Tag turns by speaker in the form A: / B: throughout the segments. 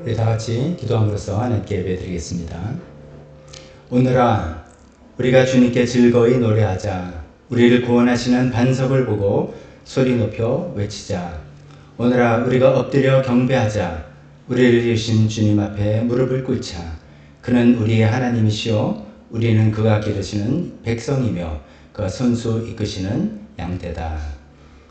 A: 우리 다 같이 기도함으로써 하나님께 예배드리겠습니다. 오늘아 우리가 주님께 즐거이 노래하자. 우리를 구원하시는 반석을 보고 소리 높여 외치자. 오늘아 우리가 엎드려 경배하자. 우리를 이으신 주님 앞에 무릎을 꿇자. 그는 우리의 하나님이시오. 우리는 그가 기르시는 백성이며 그가 손수 이끄시는 양떼다.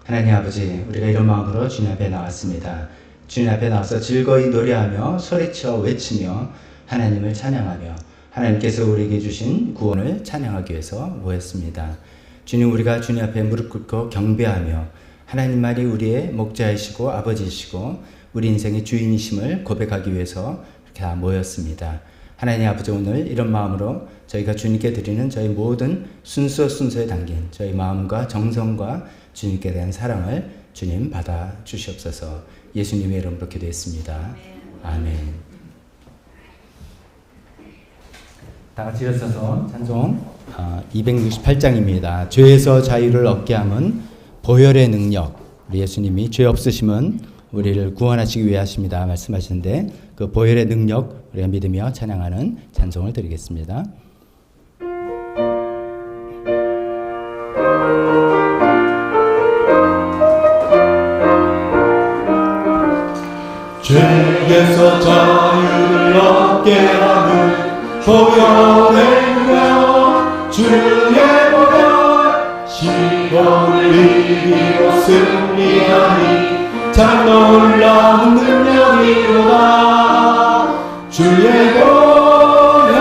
A: 하나님 아버지, 우리가 이런 마음으로 주님 앞에 나왔습니다. 주님 앞에 나와서 즐거이 노래하며 소리쳐 외치며 하나님을 찬양하며 하나님께서 우리에게 주신 구원을 찬양하기 위해서 모였습니다. 주님, 우리가 주님 앞에 무릎 꿇고 경배하며 하나님만이 우리의 목자이시고 아버지이시고 우리 인생의 주인이심을 고백하기 위해서 이렇게 다 모였습니다. 하나님 아버지, 오늘 이런 마음으로 저희가 주님께 드리는 저희 모든 순서에 담긴 저희 마음과 정성과 주님께 대한 사랑을 주님 받아 주시옵소서. 예수님의 이름으로 기도했습니다. 아멘. 다 같이 일어서서 찬송 268장입니다. 죄에서 자유를 얻게 함은 보혈의 능력. 우리 예수님이 죄 없으심은 우리를 구원하시기 위해 하십니다 말씀하시는데, 그 보혈의 능력 우리가 믿으며 찬양하는 찬송을 드리겠습니다.
B: 죄에서 자유를 얻게 하는 보혈의 능력, 주의 보혈, 시험을 이기고 승리하니 참 놀라운 능력이로다. 주의 보혈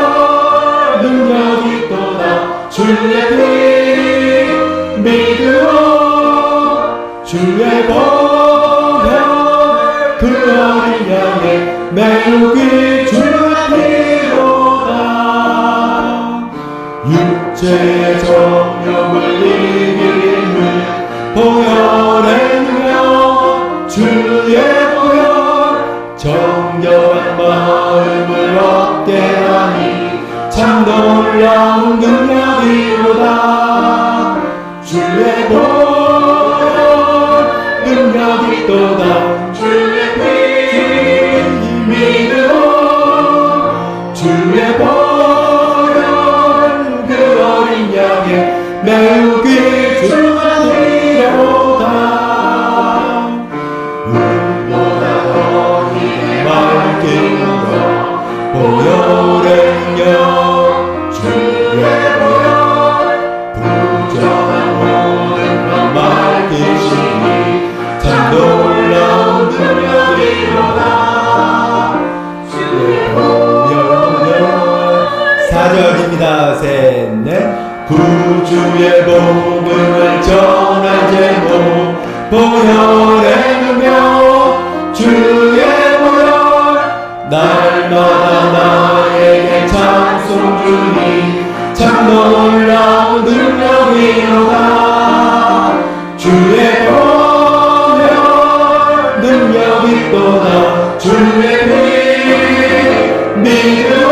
B: 능력이 또다. 주의 피 믿으오. 주의 보혈 그 어린 양의 매우기 주의 피로다. 육체의 정욕을 이기는 보혈의 능력, 주의 보혈, 정결한 마음을 얻게 하니 참 놀라운 능력이로다. 주의 보혈 능력이 또다. 주의 피 믿으오. 주의 보혈 그 어린 양의 매우기 주의로다. 눈보다 더 힘이 맑은 것 보혈의 능력, 주의 보혈, 부정한 모든 것 맑으시니 참 놀라운 능력이로다. 주의 보혈. 4절입니다. 셋, 넷. 구주의 복음을 전할 제목, 보혈의 능력, 주의 보혈, 날마다 나에게 찬송 주니 참 놀라운 능력이로다. 주의 보혈 능력이 또다. 주의 피 믿으오.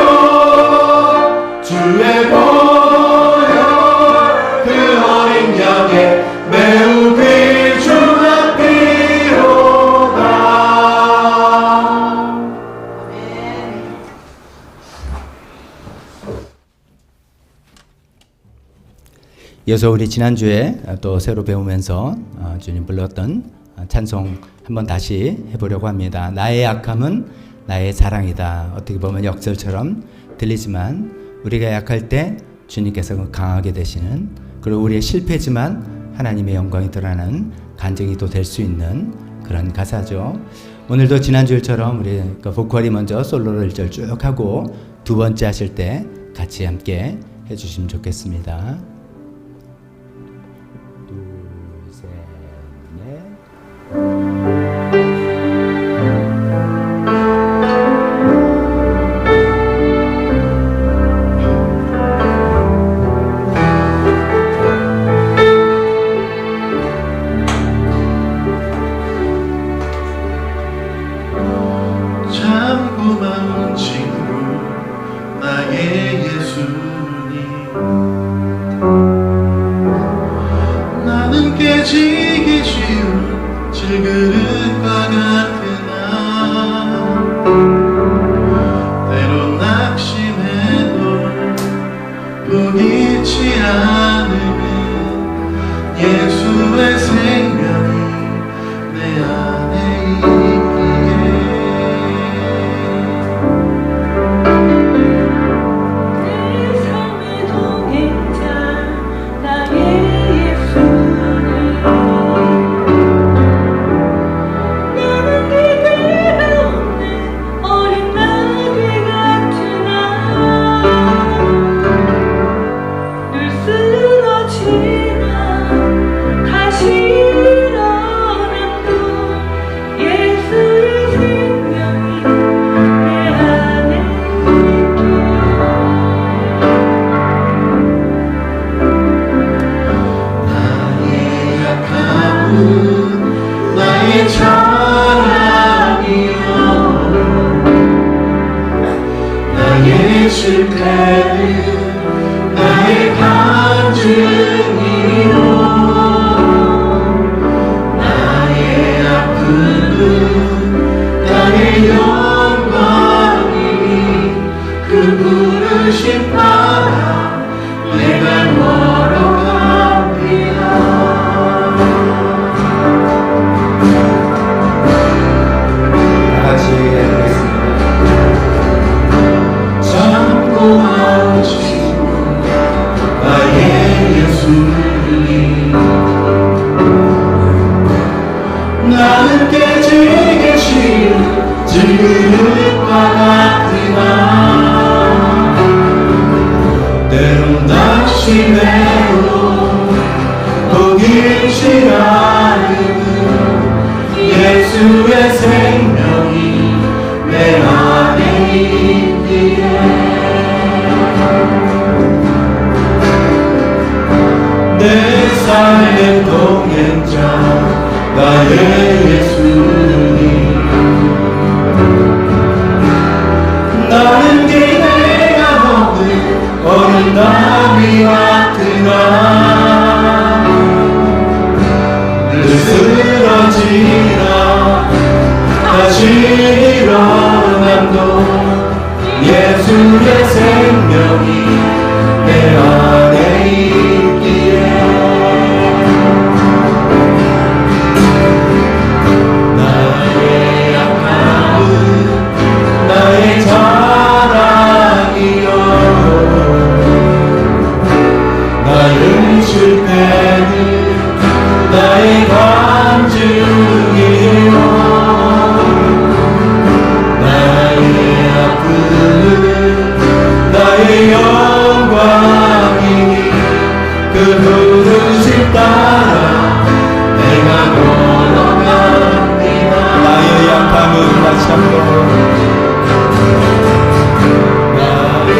B: 주의 보혈 그 어린 양의 매우 귀중한 피로다.
A: 이어서 우리 지난주에 또 새로 배우면서 주님 불렀던 찬송 한번 다시 해보려고 합니다. 나의 약함은 나의 자랑이다. 어떻게 보면 역설처럼 들리지만 우리가 약할 때 주님께서 강하게 되시는, 그리고 우리의 실패지만 하나님의 영광이 드러나는 간증이 또 될 수 있는 그런 가사죠. 오늘도 지난주일처럼 우리 보컬이 먼저 솔로를 1절 쭉 하고 두 번째 하실 때 같이 함께 해주시면 좋겠습니다. 둘, 셋, 넷.
B: 참 고마운 친구 나의 예수님, 예수의 생명이 내 안에 있기에 내 삶의 동행자 나의 예수님 나는 기대가 없는 어린 나비 같으나 늘 쓰러지나 다시 일어남도 예수의 생명이 내 안에 있기에 나의 약함은 나의 자랑이요 나의 실패는 나의 간증이요 나의 아픔은 나의 영광이니 그 부르심 따라 내가 걸어갑니다 나의 약함은 다시 한번 나의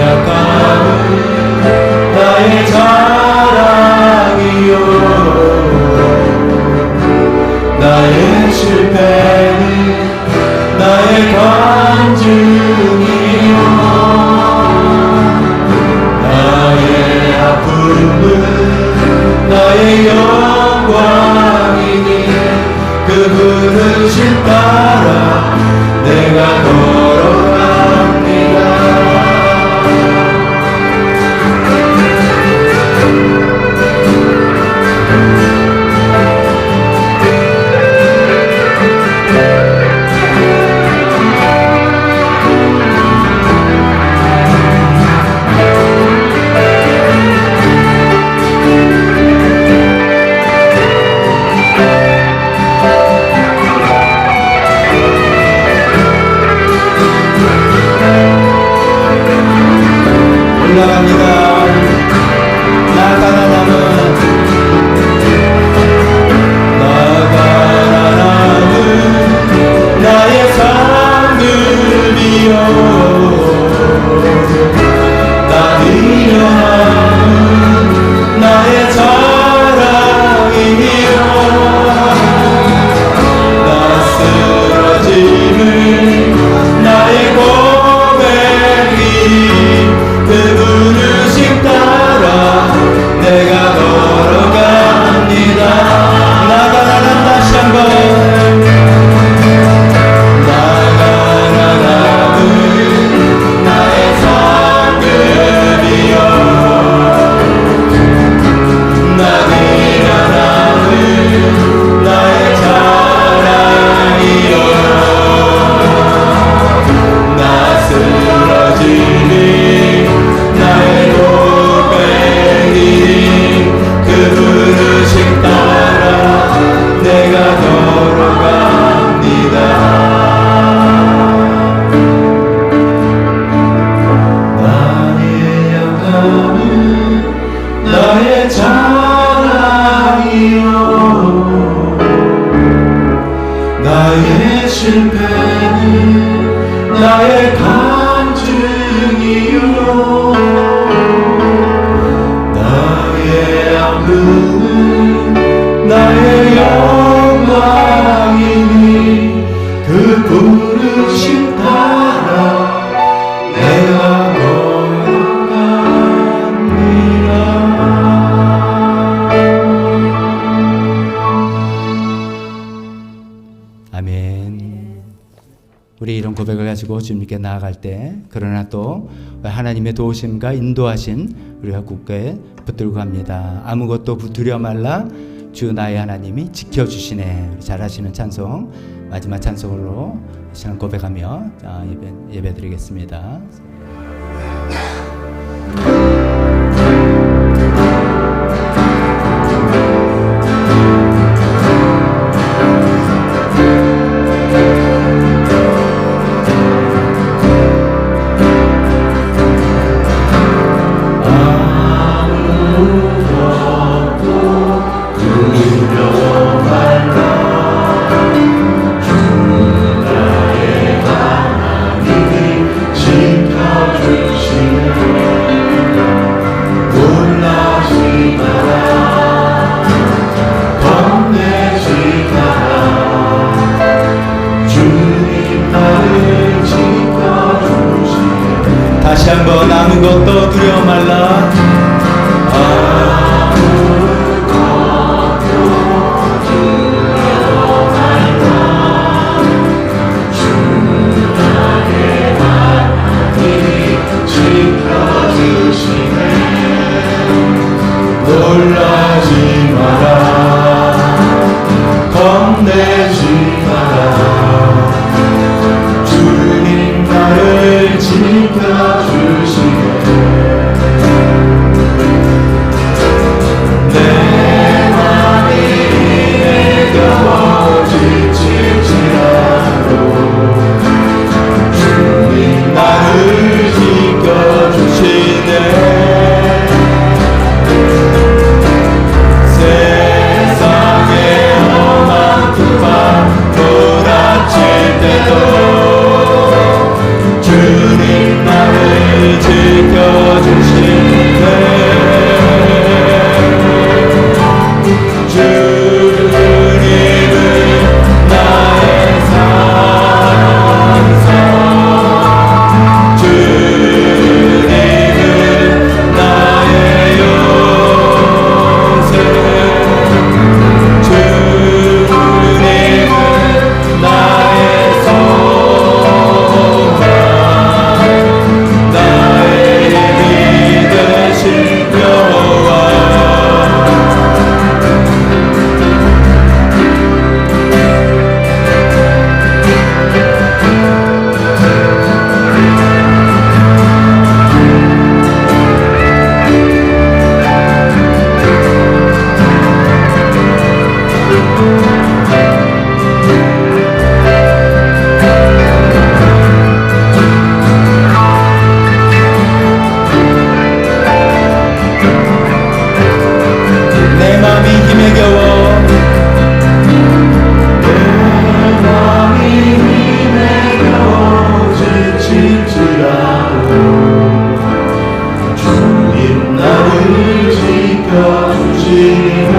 B: 약함은 나의 자랑이요 나의 실패는 나의 간증이요 나의 아픔은 나의 영광이니 그 부르심 따라 내가 걸어갑니다 올라갑니다. 나가나 남은 나의 상급이요 나 미련함은 나의 자랑이요 나 쓰러짐은 나의 고백이 그 부르심 따라 내가 걸어갑니다 나가나는 다시 한번 나가나는 나의 상급이요 나 미련함은 나의 자랑이요 나 쓰러짐이 나의 고백이 그 부르심 따라 내가 걸어갑니다 나의 약함은 나의 자랑이요 나의 실패는 나의 간증이요 나의 아픔은 나의 영광이니 그 부르심 따라 내가 걸어갑니다 아멘. 우리 이런 고백을 가지고 주님께 나아갈 때 그러나 또 하나님의 도우심과 인도하신 우리가 굳게 붙들고 갑니다. 아무것도 두려워 말라 주 나의 하나님이 지켜주시네. 잘하시는 찬송 마지막 찬송으로 시간 고백하며 예배 드리겠습니다. 두려워 말라 아무것도 두려워 말라.
C: 놀라지 마라, 겁내지 마라. 주님 나를 지켜주시네. 내 맘이 내겨 지칠지라도 주님 나를 지켜주시네. 주님 나를 지켜주시네. 주님은 나의 산성, 주님은 나의 요새, 주님은 나의 나의 힘이 되신 여호와. 내 맘이 힘에 겨워, 내 맘이 힘에 겨워 지칠지라도 주님 나를 지켜주시네.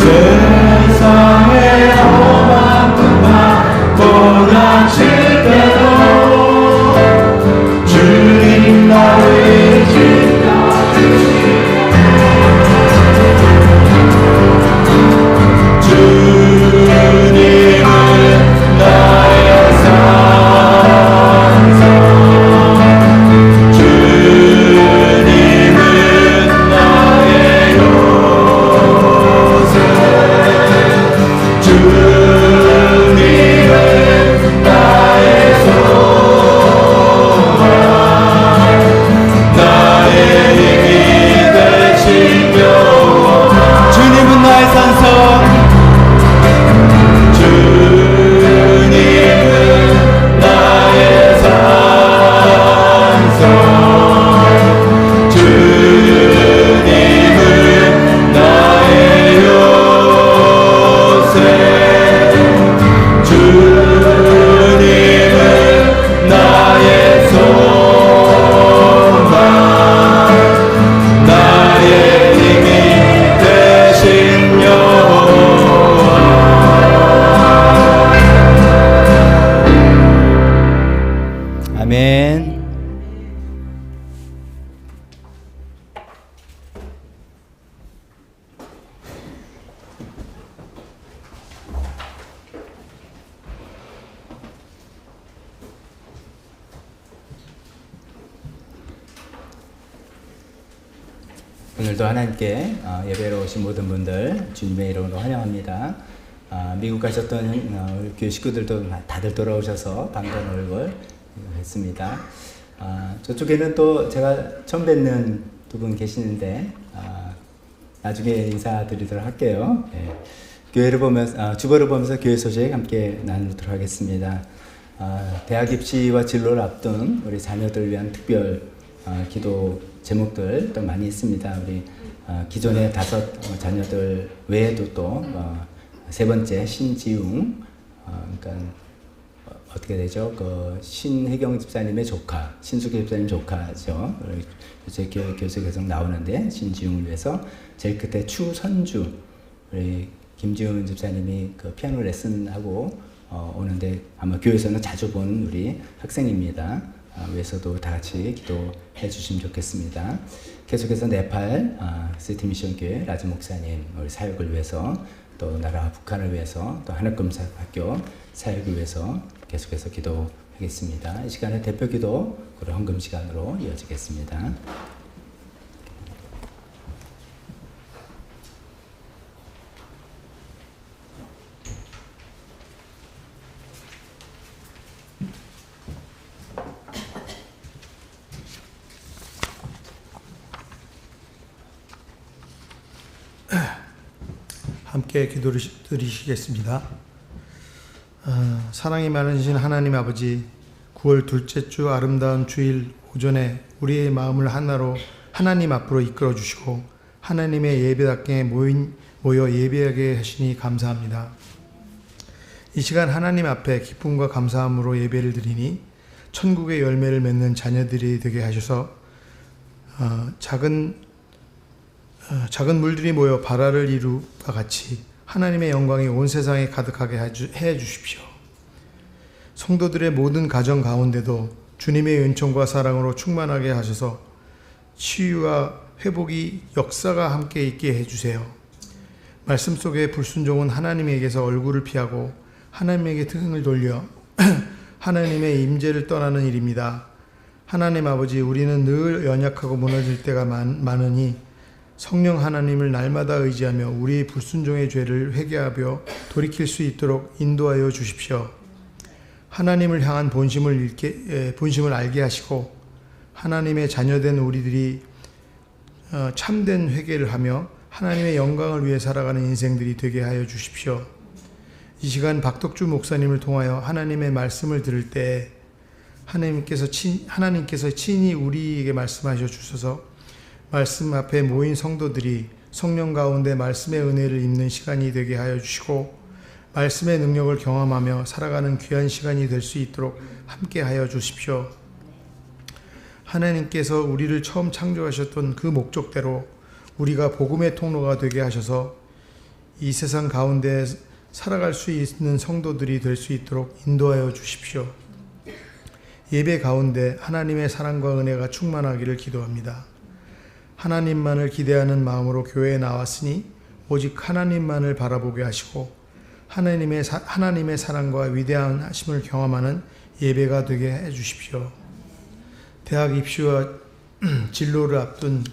C: 세상의 험한 풍파 몰아칠 때도 주님 나를 주님은 나의 산성, 주님은 나의 요새, 주님은 나의 소망, 나의 힘이 되신 여호와. 주님은 나의 산성, 주님은 나의 산성, 주님은 나의 요새, 주님은 나의 소망, 나의 힘이 되신 여호와.
B: 아멘. 오늘도 하나님께 예배로 오신 모든 분들 주님의 이름으로 환영합니다. 미국 가셨던 우리 교회 식구들도 다들 돌아오셔서 반가운 얼굴 했습니다. 저쪽에는 또 제가 처음 뵙는 두 분 계시는데 나중에 인사드리도록 할게요. 네. 교회를 보면서 주보를 보면서 교회 소식 함께 나누도록 하겠습니다. 대학 입시와 진로를 앞둔 우리 자녀들을 위한 특별 기도 제목들 또 많이 있습니다. 우리 기존의 5 자녀들 외에도 또 세 번째 신지웅, 그러니까 어떻게 되죠? 그 신혜경 집사님의 조카, 신수계 집사님 조카죠. 제 교수에 계속 나오는데 신지웅을 위해서 제일 끝에 추선주, 우리 김지훈 집사님이 그 피아노 레슨하고
A: 오는데 아마 교회에서는 자주 본 우리 학생입니다. 위해서도 다 같이 기도해 주시면 좋겠습니다. 계속해서 네팔 시티 미션 교회 라지 목사님 우리 사역을 위해서 또 나라 북한을 위해서 또 하늘금사학교 사역을 위해서 계속해서 기도하겠습니다. 이 시간에 대표 기도 그리고 헌금 시간으로 이어지겠습니다.
D: 함께 기도를 드리시겠습니다. 사랑이 많으신 하나님 아버지, 9월 둘째 주 아름다운 주일 오전에 우리의 마음을 하나로 하나님 앞으로 이끌어 주시고 하나님의 예배답게 모여 예배하게 하시니 감사합니다. 이 시간 하나님 앞에 기쁨과 감사함으로 예배를 드리니 천국의 열매를 맺는 자녀들이 되게 하셔서 작은 물들이 모여 바라를 이루과 같이 하나님의 영광이 온 세상에 가득하게 해 주십시오. 성도들의 모든 가정 가운데도 주님의 은총과 사랑으로 충만하게 하셔서 치유와 회복이 역사가 함께 있게 해주세요. 말씀 속에 불순종은 하나님에게서 얼굴을 피하고 하나님에게 등을 돌려 하나님의 임재를 떠나는 일입니다. 하나님 아버지, 우리는 늘 연약하고 무너질 때가 많으니 성령 하나님을 날마다 의지하며 우리의 불순종의 죄를 회개하며 돌이킬 수 있도록 인도하여 주십시오. 하나님을 향한 본심을 알게 하시고 하나님의 자녀된 우리들이 참된 회개를 하며 하나님의 영광을 위해 살아가는 인생들이 되게 하여 주십시오. 이 시간 박덕주 목사님을 통하여 하나님의 말씀을 들을 때 하나님께서 친히 우리에게 말씀하셔 주셔서 말씀 앞에 모인 성도들이 성령 가운데 말씀의 은혜를 입는 시간이 되게 하여 주시고 말씀의 능력을 경험하며 살아가는 귀한 시간이 될 수 있도록 함께 하여 주십시오. 하나님께서 우리를 처음 창조하셨던 그 목적대로 우리가 복음의 통로가 되게 하셔서 이 세상 가운데 살아갈 수 있는 성도들이 될 수 있도록 인도하여 주십시오. 예배 가운데 하나님의 사랑과 은혜가 충만하기를 기도합니다. 하나님만을 기대하는 마음으로 교회에 나왔으니 오직 하나님만을 바라보게 하시고 하나님의 사랑과 위대한 하심을 경험하는 예배가 되게 해 주십시오. 대학 입시와 진로를 앞둔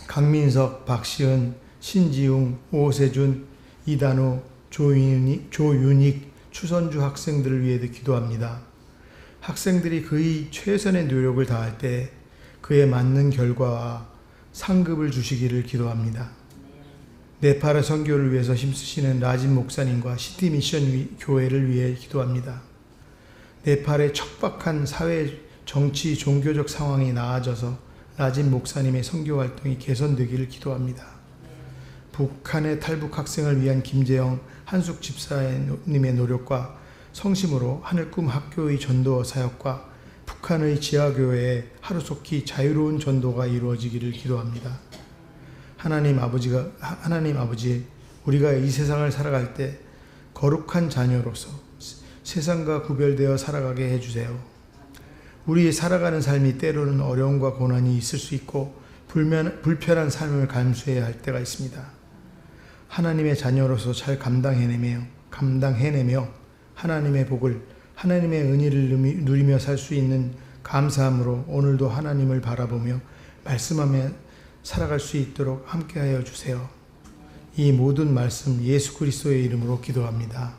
D: 강민석, 박시은, 신지웅, 오세준, 이단우, 조윤익, 추선주 학생들을 위해 기도합니다. 학생들이 그의 최선의 노력을 다할 때 그에 맞는 결과와 상급을 주시기를 기도합니다. 네팔의 선교를 위해서 힘쓰시는 라진 목사님과 시티 미션 교회를 위해 기도합니다. 네팔의 척박한 사회, 정치, 종교적 상황이 나아져서 라진 목사님의 선교 활동이 개선되기를 기도합니다. 북한의 탈북 학생을 위한 김재영, 한숙 집사님의 노력과 성심으로 하늘꿈 학교의 전도 사역과 북한의 지하교회에 하루속히 자유로운 전도가 이루어지기를 기도합니다. 하나님 아버지, 우리가 이 세상을 살아갈 때 거룩한 자녀로서 세상과 구별되어 살아가게 해주세요. 우리의 살아가는 삶이 때로는 어려움과 고난이 있을 수 있고 불편한 삶을 감수해야 할 때가 있습니다. 하나님의 자녀로서 잘 감당해내며 하나님의 복을, 하나님의 은혜를 누리며 살 수 있는 감사함으로 오늘도 하나님을 바라보며 말씀하며 살아갈 수 있도록 함께하여 주세요. 이 모든 말씀 예수 그리스도의 이름으로 기도합니다.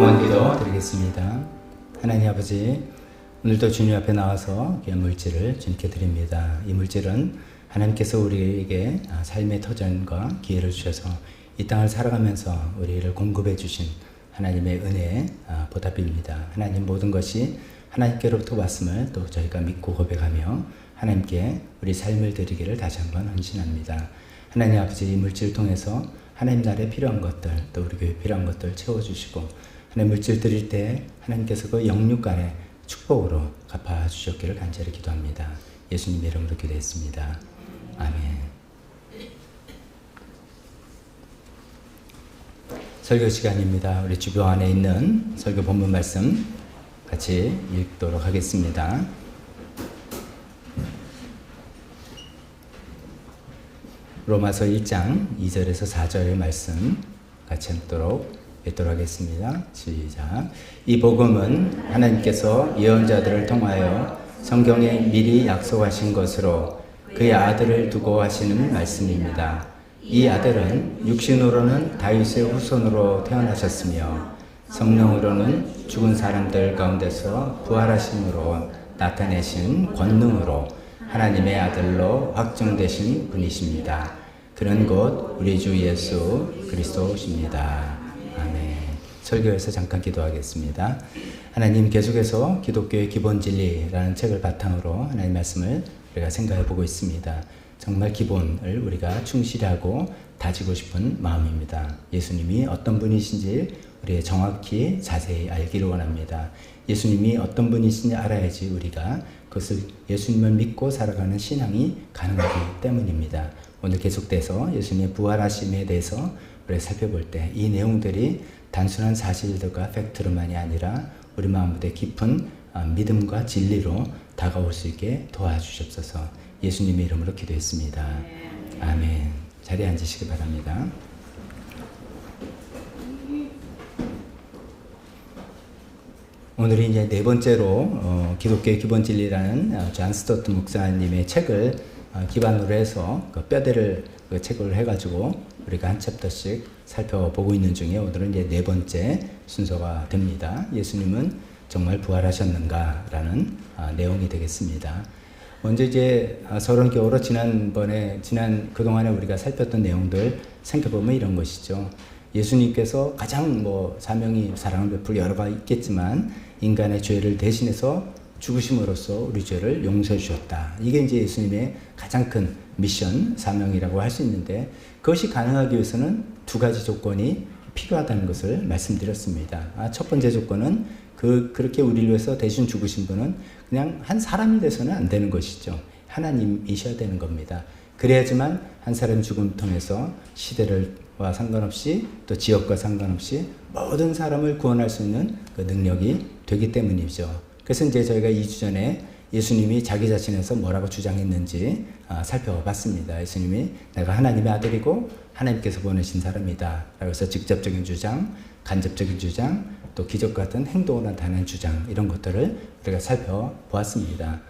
A: 영원 기도 드리겠습니다. 하나님 아버지, 오늘도 주님 앞에 나와서 귀한 물질을 주님께 드립니다. 이 물질은 하나님께서 우리에게 삶의 터전과 기회를 주셔서 이 땅을 살아가면서 우리를 공급해 주신 하나님의 은혜의 보답입니다. 하나님, 모든 것이 하나님께로부터 왔음을 또 저희가 믿고 고백하며 하나님께 우리 삶을 드리기를 다시 한번 헌신합니다. 하나님 아버지, 이 물질을 통해서 하나님 나라에 필요한 것들, 또 우리 교회에 필요한 것들 채워주시고, 하나님 물질 드릴 때 하나님께서 그 영육간의 축복으로 갚아주셨기를 간절히 기도합니다. 예수님 이름으로 기도했습니다. 아멘. 설교 시간입니다. 우리 주보 안에 있는 설교 본문 말씀 같이 읽도록 하겠습니다. 로마서 1장 2절에서 4절의 말씀 같이 읽도록 하겠습니다. 시작. 이 복음은 하나님께서 예언자들을 통하여 성경에 미리 약속하신 것으로 그의 아들을 두고 하시는 말씀입니다. 이 아들은 육신으로는 다윗의 후손으로 태어나셨으며 성령으로는 죽은 사람들 가운데서 부활하심으로 나타내신 권능으로 하나님의 아들로 확정되신 분이십니다. 그는 곧 우리 주 예수 그리스도십니다. 아멘. 설교에서 잠깐 기도하겠습니다. 하나님, 계속해서 기독교의 기본 진리라는 책을 바탕으로 하나님 말씀을 우리가 생각해 보고 있습니다. 정말 기본을 우리가 충실하고 다지고 싶은 마음입니다. 예수님이 어떤 분이신지 우리가 정확히 자세히 알기를 원합니다. 예수님이 어떤 분이신지 알아야지 우리가 그것을 예수님을 믿고 살아가는 신앙이 가능하기 때문입니다. 오늘 계속돼서 예수님의 부활하심에 대해서 우리가 살펴볼 때 이 내용들이 단순한 사실들과 팩트로만이 아니라 우리 마음에 깊은 믿음과 진리로 다가올 수 있게 도와주시옵소서. 예수님의 이름으로 기도했습니다. 아멘. 자리에 앉으시기 바랍니다. 오늘이 이제 네 번째로 기독교의 기본 진리라는 존 스토트 목사님의 책을 기반으로 해서 그 뼈대를 그 책을 해가지고 우리가 한 챕터씩 살펴보고 있는 중에 오늘은 이제 네 번째 순서가 됩니다. 예수님은 정말 부활하셨는가라는 내용이 되겠습니다. 먼저 이제 서론격으로 그동안에 우리가 살폈던 내용들 생각해보면 이런 것이죠. 예수님께서 가장 사명이 사랑을 베풀 여러 가지 있겠지만 인간의 죄를 대신해서 죽으심으로써 우리 죄를 용서해 주셨다. 이게 이제 예수님의 가장 큰 미션, 사명이라고 할 수 있는데 그것이 가능하기 위해서는 두 가지 조건이 필요하다는 것을 말씀드렸습니다. 첫 번째 조건은 그렇게 우리를 위해서 대신 죽으신 분은 그냥 한 사람이 돼서는 안 되는 것이죠. 하나님이셔야 되는 겁니다. 그래야지만 한 사람의 죽음을 통해서 시대와 상관없이 또 지역과 상관없이 모든 사람을 구원할 수 있는 그 능력이 되기 때문이죠. 그래서 이제 저희가 2주 전에 예수님이 자기 자신에서 뭐라고 주장했는지 살펴봤습니다. 예수님이 내가 하나님의 아들이고 하나님께서 보내신 사람이다. 그래서 직접적인 주장, 간접적인 주장, 또 기적 같은 행동을 나타내는 주장, 이런 것들을 우리가 살펴보았습니다.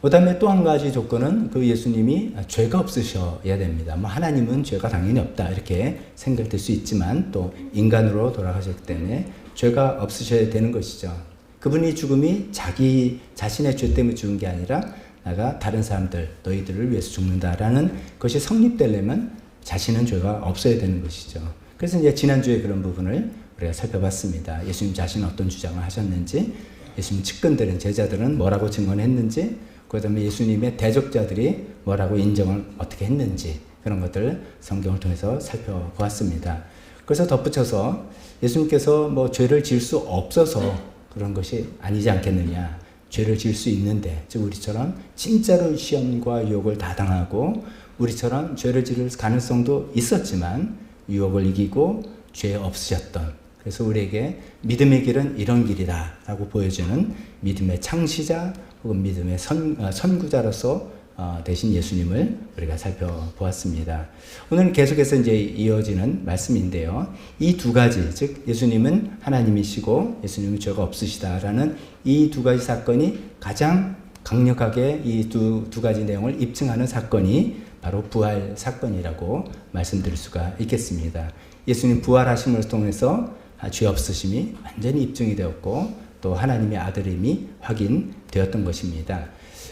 A: 그 다음에 또 한 가지 조건은 그 예수님이 죄가 없으셔야 됩니다. 하나님은 죄가 당연히 없다 이렇게 생각될 수 있지만 또 인간으로 돌아가셨기 때문에 죄가 없으셔야 되는 것이죠. 그분이 죽음이 자기 자신의 죄 때문에 죽은 게 아니라 내가 다른 사람들, 너희들을 위해서 죽는다라는 것이 성립되려면 자신은 죄가 없어야 되는 것이죠. 그래서 이제 지난주에 그런 부분을 우리가 살펴봤습니다. 예수님 자신은 어떤 주장을 하셨는지, 예수님 측근들은, 제자들은 뭐라고 증언했는지, 그 다음에 예수님의 대적자들이 뭐라고 인정을 어떻게 했는지, 그런 것들을 성경을 통해서 살펴보았습니다. 그래서 덧붙여서 예수님께서 죄를 지을 수 없어서 그런 것이 아니지 않겠느냐. 죄를 지을 수 있는데, 즉 우리처럼 진짜로 시험과 유혹을 다 당하고 우리처럼 죄를 지을 가능성도 있었지만 유혹을 이기고 죄 없으셨던, 그래서 우리에게 믿음의 길은 이런 길이다 라고 보여주는 믿음의 창시자 혹은 믿음의 선구자로서 되신 예수님을 우리가 살펴보았습니다. 오늘은 계속해서 이제 이어지는 말씀인데요. 이 두 가지, 즉 예수님은 하나님이시고 예수님은 죄가 없으시다라는 이 두 가지 사건이 가장 강력하게 이 두 가지 내용을 입증하는 사건이 바로 부활 사건이라고 말씀드릴 수가 있겠습니다. 예수님 부활하심을 통해서
B: 죄 없으심이 완전히 입증이 되었고 또 하나님의 아들임이 확인되었던 것입니다.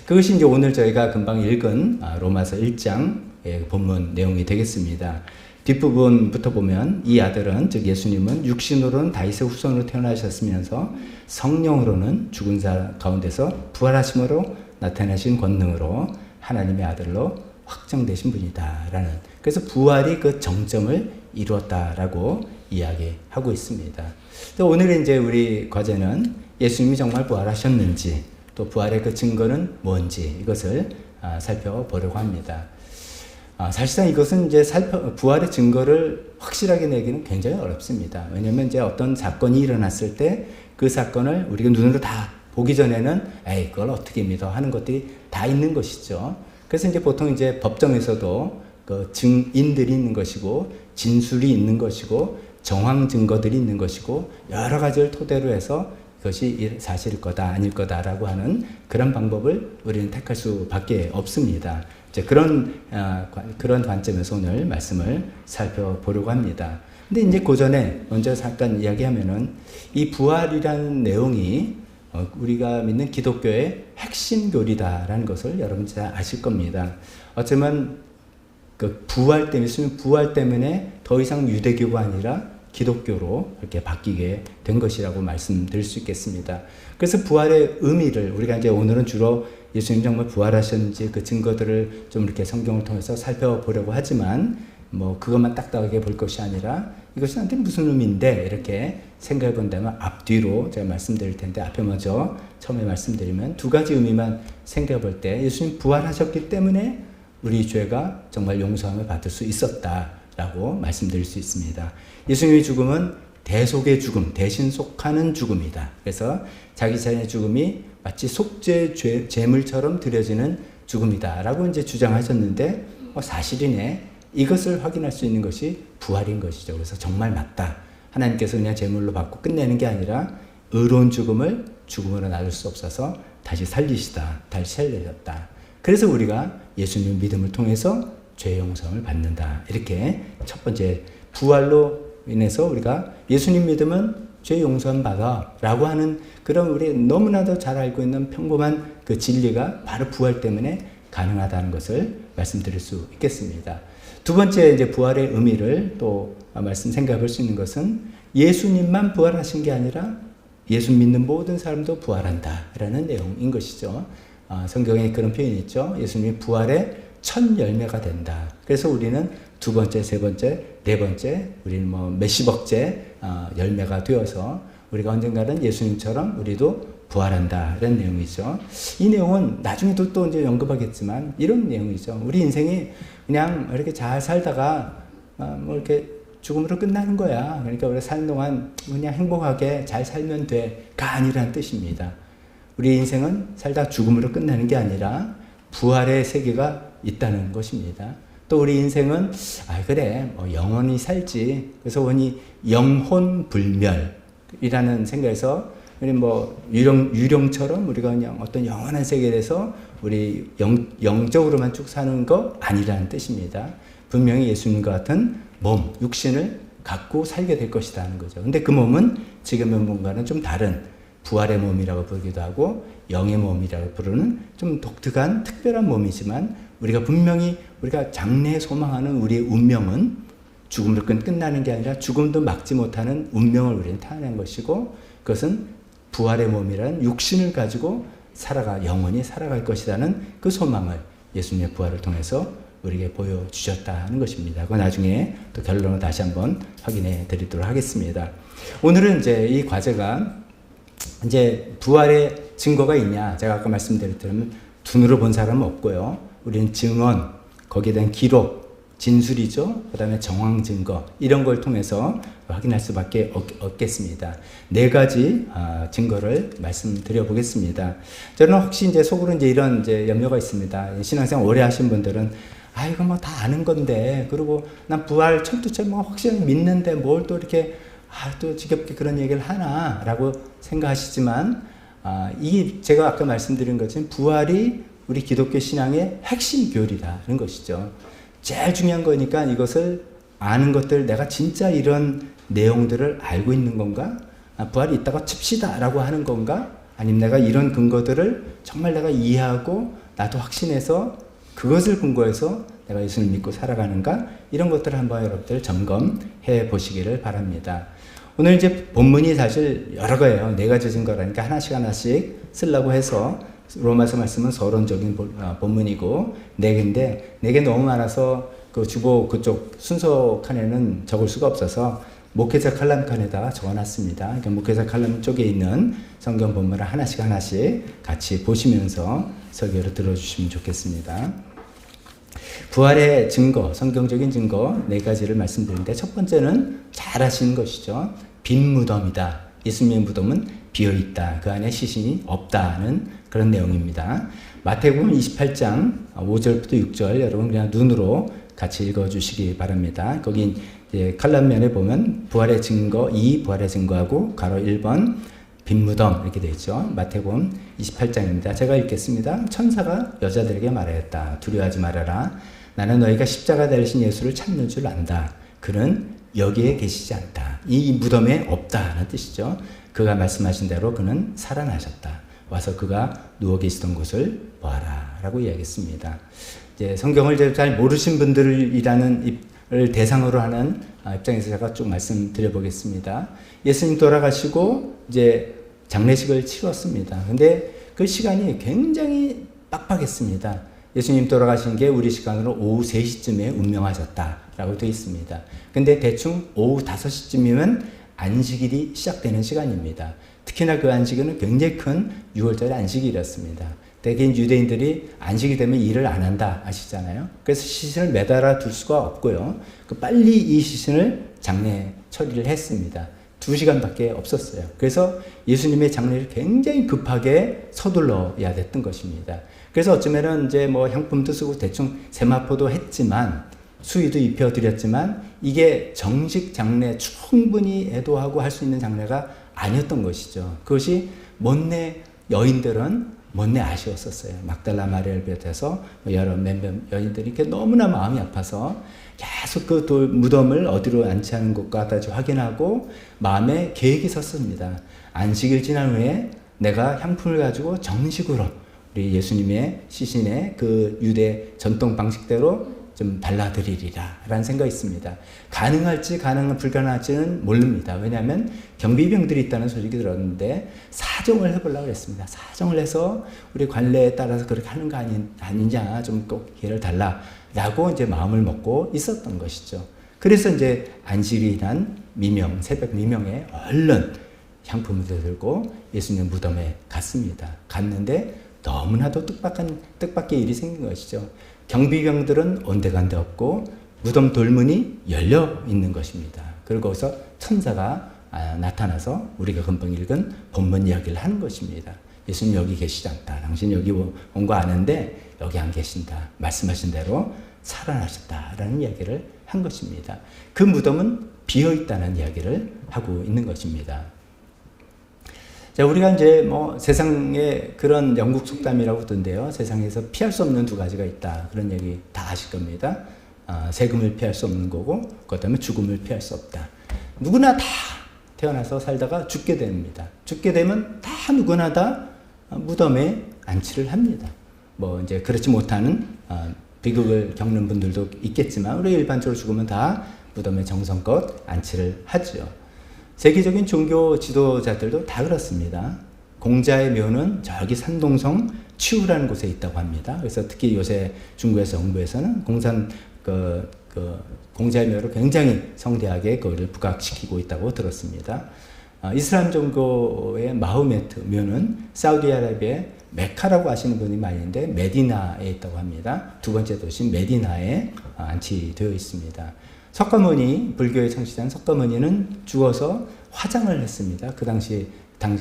B: 그것이 이제 오늘 저희가 금방 읽은 로마서 1장의 본문 내용이 되겠습니다. 뒷부분부터 보면 이 아들은 즉 예수님은 육신으로는 다윗의 후손으로 태어나셨으면서 성령으로는 죽은 자 가운데서 부활하심으로 나타나신 권능으로 하나님의 아들로 확정되신 분이다라는, 그래서 부활이 그 정점을 이루었다라고 이야기하고 있습니다. 또 오늘 이제 우리 과제는 예수님이 정말 부활하셨는지 또 부활의 그 증거는 뭔지 이것을 살펴보려고 합니다. 사실상 이것은 이제 부활의 증거를 확실하게 내기는 굉장히 어렵습니다. 왜냐하면 이제 어떤 사건이 일어났을 때 그 사건을 우리가 눈으로 다 보기 전에는 에이 그걸 어떻게 믿어 하는 것들이 다 있는 것이죠. 그래서 이제 보통 이제 법정에서도 그 증인들이 있는 것이고 진술이 있는 것이고 정황 증거들이 있는 것이고 여러 가지를 토대로 해서 그것이 사실일 거다 아닐 거다라고 하는 그런 방법을 우리는 택할 수밖에 없습니다. 이제 그런 관점에서 오늘 말씀을 살펴보려고 합니다. 근데 이제 그 전에 먼저 잠깐 이야기하면은 이 부활이라는 내용이 우리가 믿는 기독교의 핵심 교리다라는 것을 여러분 잘 아실 겁니다. 어쩌면 그 부활 때문에 더 이상 유대교가 아니라 기독교로 이렇게 바뀌게 된 것이라고 말씀드릴 수 있겠습니다. 그래서 부활의 의미를 우리가 이제 오늘은 주로 예수님 정말 부활하셨는지 그 증거들을 좀 이렇게 성경을 통해서 살펴보려고 하지만 뭐 그것만 딱딱하게 볼 것이 아니라 이것이 나한테 무슨 의미인데 이렇게 생각해 본다면 앞뒤로 제가 말씀드릴 텐데 앞에 먼저 처음에 말씀드리면 두 가지 의미만 생각해 볼 때 예수님 부활하셨기 때문에 우리 죄가 정말 용서함을 받을 수 있었다라고 말씀드릴 수 있습니다. 예수님의 죽음은 대속의 죽음, 대신 속하는 죽음이다. 그래서 자기 자신의 죽음이 마치 속죄 제물처럼 드려지는 죽음이다라고 이제 주장하셨는데 사실이네. 이것을 확인할 수 있는 것이 부활인 것이죠. 그래서 정말 맞다. 하나님께서 그냥 제물로 받고 끝내는 게 아니라 의로운 죽음을 죽음으로 나눌 수 없어서 다시 살리시다. 다시 살리셨다. 그래서 우리가 예수님 믿음을 통해서 죄 용서를 받는다. 이렇게 첫 번째 부활로 인해서 우리가 예수님 믿으면 죄 용서함 받아 라고 하는 그런 우리 너무나도 잘 알고 있는 평범한 그 진리가 바로 부활 때문에 가능하다는 것을 말씀드릴 수 있겠습니다. 두 번째 이제 부활의 의미를 또 생각해 볼 수 있는 것은 예수님만 부활하신 게 아니라 예수 믿는 모든 사람도 부활한다라는 내용인 것이죠. 성경에 그런 표현이 있죠. 예수님이 부활의 첫 열매가 된다. 그래서 우리는 두 번째, 세 번째, 네 번째, 우리는 뭐 몇십억째 열매가 되어서 우리가 언젠가는 예수님처럼 우리도 부활한다라는 내용이죠. 이 내용은 나중에도 또 이제 언급하겠지만 이런 내용이죠. 우리 인생이 그냥 이렇게 잘 살다가 뭐 이렇게 죽음으로 끝나는 거야. 그러니까 우리가 사는 동안 그냥 행복하게 잘 살면 돼가 아니라는 뜻입니다. 우리 인생은 살다 죽음으로 끝나는 게 아니라 부활의 세계가 있다는 것입니다. 또 우리 인생은 그래 뭐 영원히 살지. 그래서 원이 영혼불멸이라는 생각에서 우리 뭐 유령처럼 우리가 그냥 어떤 영원한 세계에 대해서 우리 영적으로만 쭉 사는 거 아니라는 뜻입니다. 분명히 예수님과 같은 몸, 육신을 갖고 살게 될 것이다 하는 거죠. 근데 그 몸은 지금의 몸과는 좀 다른 부활의 몸이라고 부르기도 하고 영의 몸이라고 부르는 좀 독특한 특별한 몸이지만 우리가 분명히 우리가 장래에 소망하는 우리의 운명은 죽음으로 끝나는 게 아니라 죽음도 막지 못하는 운명을 우리는 태어난 것이고 그것은 부활의 몸이라는 육신을 가지고 영원히 살아갈 것이라는 그 소망을 예수님의 부활을 통해서 우리에게 보여주셨다는 것입니다. 그 나중에 또 결론을 다시 한번 확인해 드리도록 하겠습니다. 오늘은 이제 이 과제가 이제 부활의 증거가 있냐? 제가 아까 말씀드렸다면 눈으로 본 사람은 없고요. 우리는 증언, 거기에 대한 기록, 진술이죠. 그 다음에 정황 증거 이런 걸 통해서 확인할 수밖에 없겠습니다. 네 가지 증거를 말씀드려 보겠습니다. 저는 혹시 이제 속으로 이런 염려가 있습니다. 신앙생활 오래 하신 분들은 이거 뭐 다 아는 건데 그리고 난 부활 철두철 뭐 확실히 믿는데 뭘 또 이렇게 또 지겹게 그런 얘기를 하나라고 생각하시지만 이 제가 아까 말씀드린 것처럼 부활이 우리 기독교 신앙의 핵심 교리라는 것이죠. 제일 중요한 거니까 이것을 아는 것들 내가 진짜 이런 내용들을 알고 있는 건가? 부활이 있다고 칩시다라고 하는 건가? 아니면 내가 이런 근거들을 정말 내가 이해하고 나도 확신해서 그것을 근거해서 내가 예수를 믿고 살아가는가? 이런 것들을 한번 여러분들 점검해 보시기를 바랍니다. 오늘 이제 본문이 사실 여러 거예요. 4가지 증거라니까 하나씩 쓰려고 해서 로마서 말씀은 서론적인 본문이고 4개인데 4개 너무 많아서 그 주보 그쪽 순서 칸에는 적을 수가 없어서 목회자 칼럼 칸에다 적어놨습니다. 그러니까 목회자 칼럼 쪽에 있는 성경 본문을 하나씩 같이 보시면서 설교를 들어주시면 좋겠습니다. 부활의 증거, 성경적인 증거 4가지를 말씀드리는데 첫 번째는 잘 아시는 것이죠. 빈 무덤이다. 예수님의 무덤은 비어있다. 그 안에 시신이 없다는 그런 내용입니다. 마태복음 28장 5절부터 6절 여러분 그냥 눈으로 같이 읽어주시기 바랍니다. 거기 이제 칼럼면에 보면 부활의 증거 2, 부활의 증거하고 가로 1번 빈 무덤 이렇게 되어 있죠. 마태복음 28장입니다. 제가 읽겠습니다. 천사가 여자들에게 말하였다. 두려워하지 말아라. 나는 너희가 십자가 달리신 예수를 찾는 줄 안다. 그는 여기에 계시지 않다. 이 무덤에 없다는 뜻이죠. 그가 말씀하신 대로 그는 살아나셨다. 와서 그가 누워 계시던 곳을 보아라 라고 이야기했습니다. 이제 성경을 잘 모르신 분들이라는 을 대상으로 하는 입장에서 제가 쭉 말씀드려 보겠습니다. 예수님 돌아가시고 이제 장례식을 치렀습니다. 근데 그 시간이 굉장히 빡빡했습니다. 예수님 돌아가신 게 우리 시간으로 오후 3시쯤에 운명하셨다라고 되어 있습니다. 근데 대충 오후 5시쯤이면 안식일이 시작되는 시간입니다. 특히나 그 안식일은 굉장히 큰 6월절 안식일이었습니다. 대개인 유대인들이 안식이 되면 일을 안 한다 아시잖아요. 그래서 시신을 매달아 둘 수가 없고요. 빨리 이 시신을 장례 처리를 했습니다. 2시간밖에 없었어요. 그래서 예수님의 장례를 굉장히 급하게 서둘러야 됐던 것입니다. 그래서 어쩌면은 이제 뭐 향품도 쓰고 대충 세마포도 했지만 수의도 입혀드렸지만 이게 정식 장례 충분히 애도하고 할 수 있는 장례가 아니었던 것이죠. 그것이 못내 여인들은 못내 아쉬웠었어요. 막달라 마리아를 비롯해서 여러 몇몇 여인들이 이렇게 너무나 마음이 아파서 계속 그 무덤을 어디로 안치하는 것까지 확인하고 마음에 계획이 섰습니다. 안식일 지난 후에 내가 향품을 가지고 정식으로 우리 예수님의 시신의 그 유대 전통 방식대로 좀 발라드리리라 라는 생각이 있습니다. 가능할지 불가능할지는 모릅니다. 왜냐하면 경비병들이 있다는 소식이 들었는데 사정을 해보려고 했습니다. 사정을 해서 우리 관례에 따라서 그렇게 하는 거 아니냐 좀 꼭 기회를 달라 라고 이제 마음을 먹고 있었던 것이죠. 그래서 이제 안식일이 난 새벽 미명에 얼른 향품을 들고 예수님 무덤에 갔습니다. 갔는데 너무나도 뜻밖의 일이 생긴 것이죠. 경비병들은 온데간데 없고 무덤 돌문이 열려 있는 것입니다. 그리고 거기서 천사가 나타나서 우리가 금방 읽은 본문 이야기를 하는 것입니다. 예수님 여기 계시지 않다. 당신 여기 온 거 아는데 여기 안 계신다. 말씀하신 대로 살아나셨다라는 이야기를 한 것입니다. 그 무덤은 비어 있다는 이야기를 하고 있는 것입니다. 자, 우리가 이제 뭐 세상에 그런 영국 속담이라고 하던데요. 세상에서 피할 수 없는 2가지가 있다. 그런 얘기 다 아실 겁니다. 세금을 피할 수 없는 거고, 그다음에 죽음을 피할 수 없다. 누구나 다 태어나서 살다가 죽게 됩니다. 죽게 되면 다 누구나 다 무덤에 안치를 합니다. 뭐 이제 그렇지 못하는 비극을 겪는 분들도 있겠지만 우리 일반적으로 죽으면 다 무덤에 정성껏 안치를 하죠. 세계적인 종교 지도자들도 다 그렇습니다. 공자의 묘는 저기 산동성 치우라는 곳에 있다고 합니다. 그래서 특히 요새 중국에서 정부에서는 공자의 묘를 굉장히 성대하게 그걸 부각시키고 있다고 들었습니다. 이슬람 종교의 마호메트 묘는 사우디아라비아의 메카라고 아시는 분이 많이 있는데 메디나에 있다고 합니다. 2번째 도시 메디나에 안치되어 있습니다. 석가모니, 불교의 창시자인 석가모니는 죽어서 화장을 했습니다. 그 당시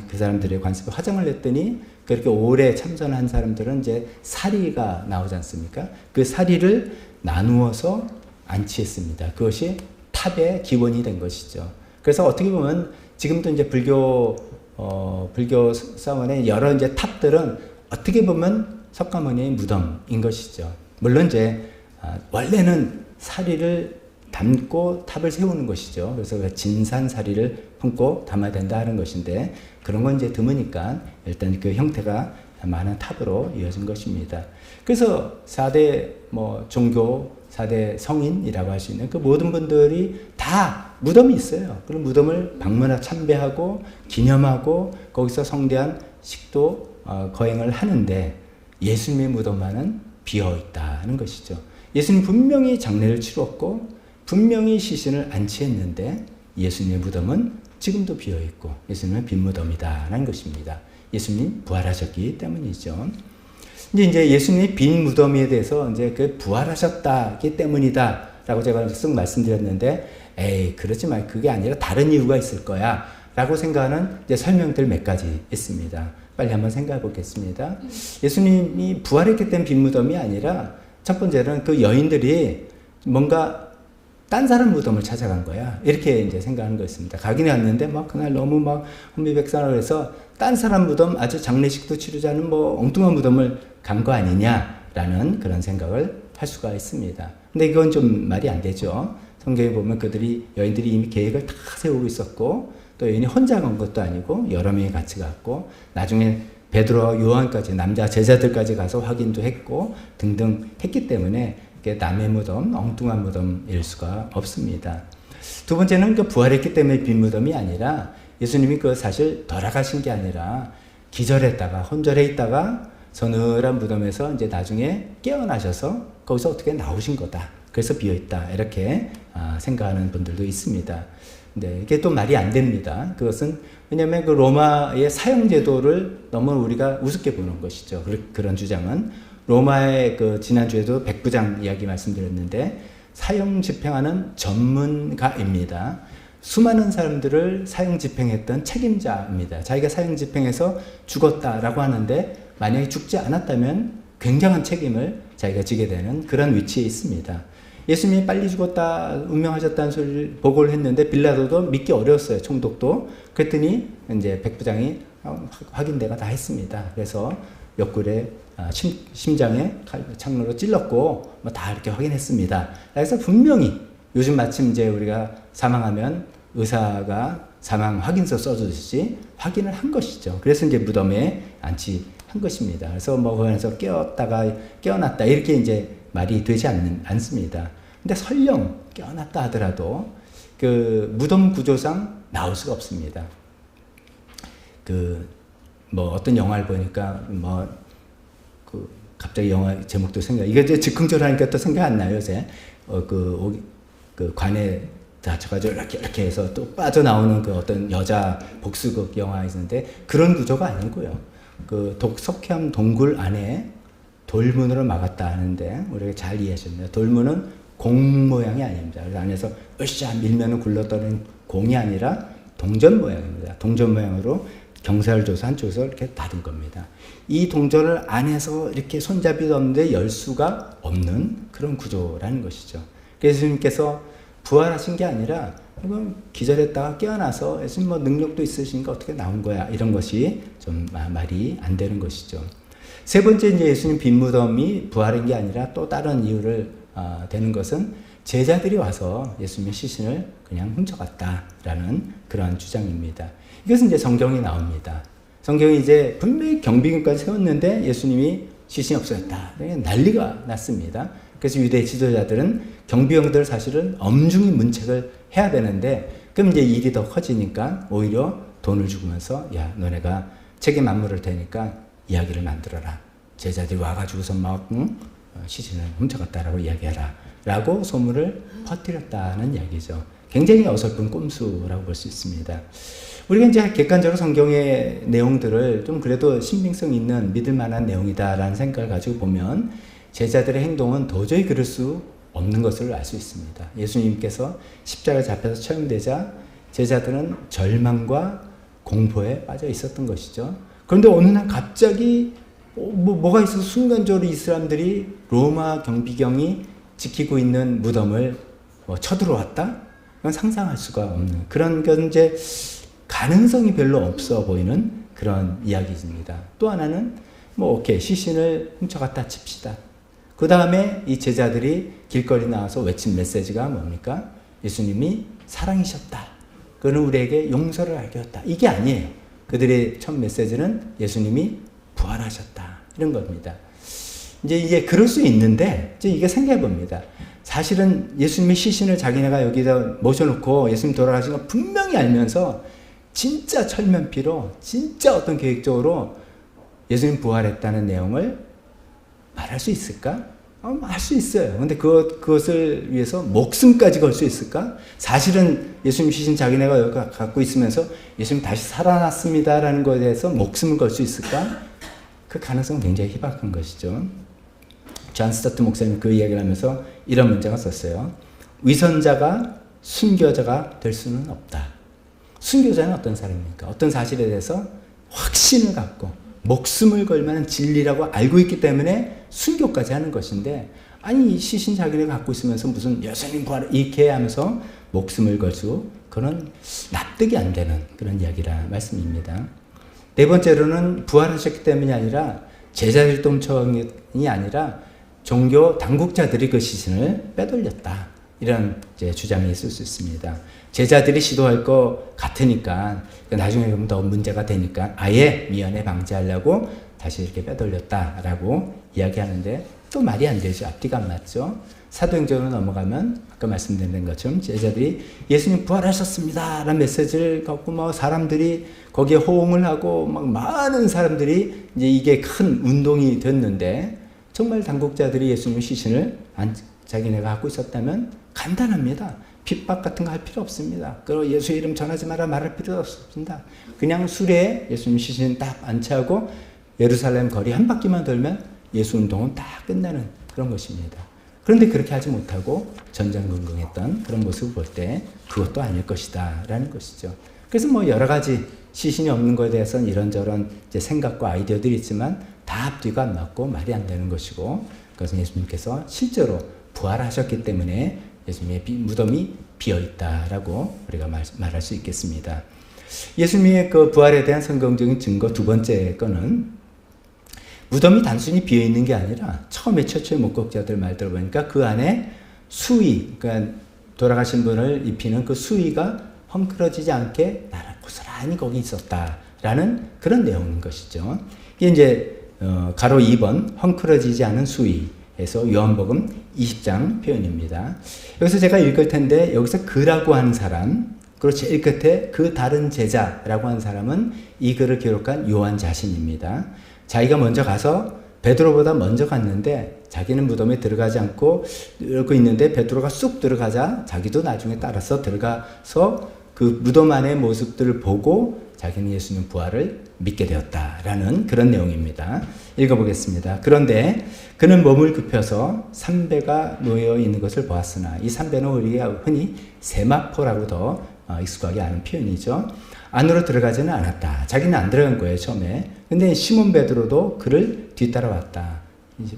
B: 그 사람들의 관습에 화장을 했더니 그렇게 오래 참선한 사람들은 이제 사리가 나오지 않습니까? 그 사리를 나누어서 안치했습니다. 그것이 탑의 기원이 된 것이죠. 그래서 어떻게 보면 지금도 이제 불교 사원의 여러 이제 탑들은 어떻게 보면 석가모니의 무덤인 것이죠. 물론 이제 원래는 사리를 담고 탑을 세우는 것이죠. 그래서 그 진산사리를 품고 담아야 된다 하는 것인데 그런 건 이제 드무니까 일단 그 형태가 많은 탑으로 이어진 것입니다. 그래서 4대 종교, 4대 성인이라고 할 수 있는 그 모든 분들이 다 무덤이 있어요. 그런 무덤을 방문하고 참배하고 기념하고 거기서 성대한 식도 거행을 하는데 예수님의 무덤만은 비어 있다는 것이죠. 예수님 분명히 장례를 치렀고 분명히 시신을 안치했는데 예수님의 무덤은 지금도 비어 있고 예수님은 빈 무덤이다라는 것입니다. 예수님 부활하셨기 때문이죠. 이제 예수님이 빈 무덤에 대해서 이제 그 부활하셨다기 때문이다라고 제가 쓱 말씀드렸는데, 에이 그렇지 말 그게 아니라 다른 이유가 있을 거야라고 생각하는 이제 설명들 몇 가지 있습니다. 빨리 한번 생각해 보겠습니다. 예수님이 부활했기 때문에 빈 무덤이 아니라 첫 번째는 그 여인들이 뭔가 딴 사람 무덤을 찾아간 거야. 이렇게 이제 생각하는 거였습니다. 가긴 갔는데 막 그날 너무 막 혼미백산을 해서 딴 사람 무덤 아주 장례식도 치르지 않은 엉뚱한 무덤을 간 거 아니냐라는 그런 생각을 할 수가 있습니다. 근데 이건 좀 말이 안 되죠. 성경에 보면 여인들이 이미 계획을 다 세우고 있었고 또 여인이 혼자 간 것도 아니고 여러 명이 같이 갔고 나중에 베드로와 요한까지 남자 제자들까지 가서 확인도 했고 등등 했기 때문에 남의 무덤, 엉뚱한 무덤일 수가 없습니다. 두 번째는 그 부활했기 때문에 빈 무덤이 아니라 예수님이 그 사실 돌아가신 게 아니라 기절했다가 혼절해 있다가 서늘한 무덤에서 이제 나중에 깨어나셔서 거기서 어떻게 나오신 거다. 그래서 비어 있다. 이렇게 생각하는 분들도 있습니다. 근데 이게 또 말이 안 됩니다. 그것은 왜냐하면 그 로마의 사형제도를 너무 우리가 우습게 보는 것이죠. 그런 주장은 로마의 그 지난주에도 백부장 이야기 말씀드렸는데 사형 집행하는 전문가입니다. 수많은 사람들을 사형 집행했던 책임자입니다. 자기가 사형 집행해서 죽었다라고 하는데 만약에 죽지 않았다면 굉장한 책임을 자기가 지게 되는 그런 위치에 있습니다. 예수님이 빨리 죽었다, 운명하셨다는 소리를 보고를 했는데 빌라도도 믿기 어려웠어요. 총독도. 그랬더니 이제 백부장이 확인대가 다 했습니다. 그래서 옆구리에 심장에 창으로 찔렀고 다 이렇게 확인했습니다. 그래서 분명히 요즘 마침 이제 우리가 사망하면 의사가 사망 확인서 써주듯이 확인을 한 것이죠. 그래서 이제 무덤에 안치한 것입니다. 그래서 거기서 깨었다가 깨어났다 이렇게 이제 말이 되지 않습니다. 근데 설령 깨어났다 하더라도 그 무덤 구조상 나올 수가 없습니다. 어떤 영화를 보니까 갑자기 영화 제목도 이게 이제 즉흥적으로 하니까 또 생각 안 나요, 요새. 그 관에 다쳐가지고 이렇게 해서 또 빠져나오는 그 어떤 여자 복수극 영화 있는데 그런 구조가 아니고요. 그 석회암 동굴 안에 돌문으로 막았다 하는데 우리가 잘 이해하셨네요. 돌문은 공 모양이 아닙니다. 그래서 안에서 으쌰 밀면은 굴러떠는 공이 아니라 동전 모양입니다. 동전 모양으로 경찰조사 한쪽에서 이렇게 닫은 겁니다. 이 동전을 안에서 이렇게 손잡이도 없는데 열 수가 없는 그런 구조라는 것이죠. 그래서 예수님께서 부활하신 게 아니라 기절했다가 깨어나서 예수님 능력도 있으시니까 어떻게 나온 거야 이런 것이 좀 말이 안 되는 것이죠. 세 번째 이제 예수님 빈 무덤이 부활한 게 아니라 또 다른 이유를 되는 것은 제자들이 와서 예수님의 시신을 그냥 훔쳐갔다라는 그러한 주장입니다. 이것은 이제 성경에 나옵니다. 성경이 이제 분명히 경비견까지 세웠는데 예수님이 시신이 없어졌다. 난리가 났습니다. 그래서 유대 지도자들은 경비병들 사실은 엄중히 문책을 해야 되는데 그럼 이제 일이 더 커지니까 오히려 돈을 주면서 야 너네가 책임 안 물을 테니까 이야기를 만들어라. 제자들이 와가지고서 시신을 훔쳐갔다라고 이야기하라. 라고 소문을 퍼뜨렸다는 이야기죠. 굉장히 어설픈 꼼수라고 볼 수 있습니다. 우리가 이제 객관적으로 성경의 내용들을 좀 그래도 신빙성 있는 믿을 만한 내용이다라는 생각을 가지고 보면 제자들의 행동은 도저히 그럴 수 없는 것을 알 수 있습니다. 예수님께서 십자가에 잡혀서 처형되자 제자들은 절망과 공포에 빠져 있었던 것이죠. 그런데 어느 날 갑자기 뭐가 있어서 순간적으로 이 사람들이 로마 경비경이 지키고 있는 무덤을 쳐들어왔다? 그건 상상할 수가 없는 그런 건 이제 가능성이 별로 없어 보이는 그런 이야기입니다. 또 하나는 오케이 시신을 훔쳐갔다 칩시다. 그 다음에 이 제자들이 길거리 나와서 외친 메시지가 뭡니까? 예수님이 사랑이셨다. 그는 우리에게 용서를 알게 했다. 이게 아니에요. 그들의 첫 메시지는 예수님이 부활하셨다. 이런 겁니다. 이제 그럴 수 있는데, 이제 이게 생각해 봅니다. 사실은 예수님의 시신을 자기네가 여기다 모셔놓고 예수님 돌아가신 거 분명히 알면서 진짜 철면피로, 진짜 어떤 계획적으로 예수님 부활했다는 내용을 말할 수 있을까? 할 수 있어요. 근데 그것을 위해서 목숨까지 걸 수 있을까? 사실은 예수님 시신 자기네가 여기 갖고 있으면서 예수님 다시 살아났습니다라는 것에 대해서 목숨을 걸 수 있을까? 그 가능성은 굉장히 희박한 것이죠. 존 스타트 목사님이 그 이야기를 하면서 이런 문장을 썼어요. 위선자가 순교자가 될 수는 없다. 순교자는 어떤 사람입니까? 어떤 사실에 대해서 확신을 갖고 목숨을 걸 만한 진리라고 알고 있기 때문에 순교까지 하는 것인데, 아니 이 시신 자기네가 갖고 있으면서 무슨 예수님 부활 이렇게 하면서 목숨을 걸 수, 그런 납득이 안 되는 그런 이야기라 말씀입니다. 네 번째로는 부활하셨기 때문이 아니라 제자일동청이 아니라 종교 당국자들이 그 시신을 빼돌렸다. 이런 이제 주장이 있을 수 있습니다. 제자들이 시도할 것 같으니까 나중에 그러면 더 문제가 되니까 아예 미연에 방지하려고 다시 이렇게 빼돌렸다라고 이야기하는데 또 말이 안 되죠. 앞뒤가 안 맞죠. 사도행전으로 넘어가면 아까 말씀드린 것처럼 제자들이 예수님 부활하셨습니다 라는 메시지를 갖고 뭐 사람들이 거기에 호응을 하고 막 많은 사람들이 이제 이게 큰 운동이 됐는데, 정말 당국자들이 예수님 시신을 자기네가 갖고 있었다면 간단합니다. 핍박 같은 거 할 필요 없습니다. 그리고 예수 이름 전하지 마라 말할 필요 없습니다. 그냥 수레에 예수님 시신 딱 안치하고 예루살렘 거리 한 바퀴만 돌면 예수 운동은 다 끝나는 그런 것입니다. 그런데 그렇게 하지 못하고 전전긍긍했던 그런 모습을 볼 때 그것도 아닐 것이다 라는 것이죠. 그래서 뭐 여러 가지 시신이 없는 것에 대해서는 이런저런 이제 생각과 아이디어들이 있지만 다 앞뒤가 안 맞고 말이 안 되는 것이고, 그것은 예수님께서 실제로 부활하셨기 때문에 예수님의 무덤이 비어있다라고 우리가 말할 수 있겠습니다. 예수님의 그 부활에 대한 성경적인 증거 두 번째 거는 무덤이 단순히 비어있는 게 아니라 처음에 최초의 목격자들 말 들어보니까 그 안에 수의, 그러니까 돌아가신 분을 입히는 그 수의가 헝클어지지 않게 고스란히 거기 있었다라는 그런 내용인 것이죠. 이게 이제 가로 2번 헝클어지지 않은 수의에서 요한복음 20장 표현입니다. 여기서 제가 읽을 텐데 여기서 그라고 하는 사람, 그리고 제일 끝에 그 다른 제자라고 하는 사람은 이 글을 기록한 요한 자신입니다. 자기가 먼저 가서 베드로보다 먼저 갔는데 자기는 무덤에 들어가지 않고 이러고 있는데 베드로가 쑥 들어가자 자기도 나중에 따라서 들어가서 그 무덤 안의 모습들을 보고 자기는 예수님 부활을 믿게 되었다라는 그런 내용입니다. 읽어보겠습니다. 그런데 그는 몸을 굽혀서 삼배가 놓여 있는 것을 보았으나, 이 삼배는 우리가 흔히 세마포라고 더 익숙하게 아는 표현이죠. 안으로 들어가지는 않았다. 자기는 안 들어간 거예요, 처음에. 근데 시몬 베드로도 그를 뒤따라왔다.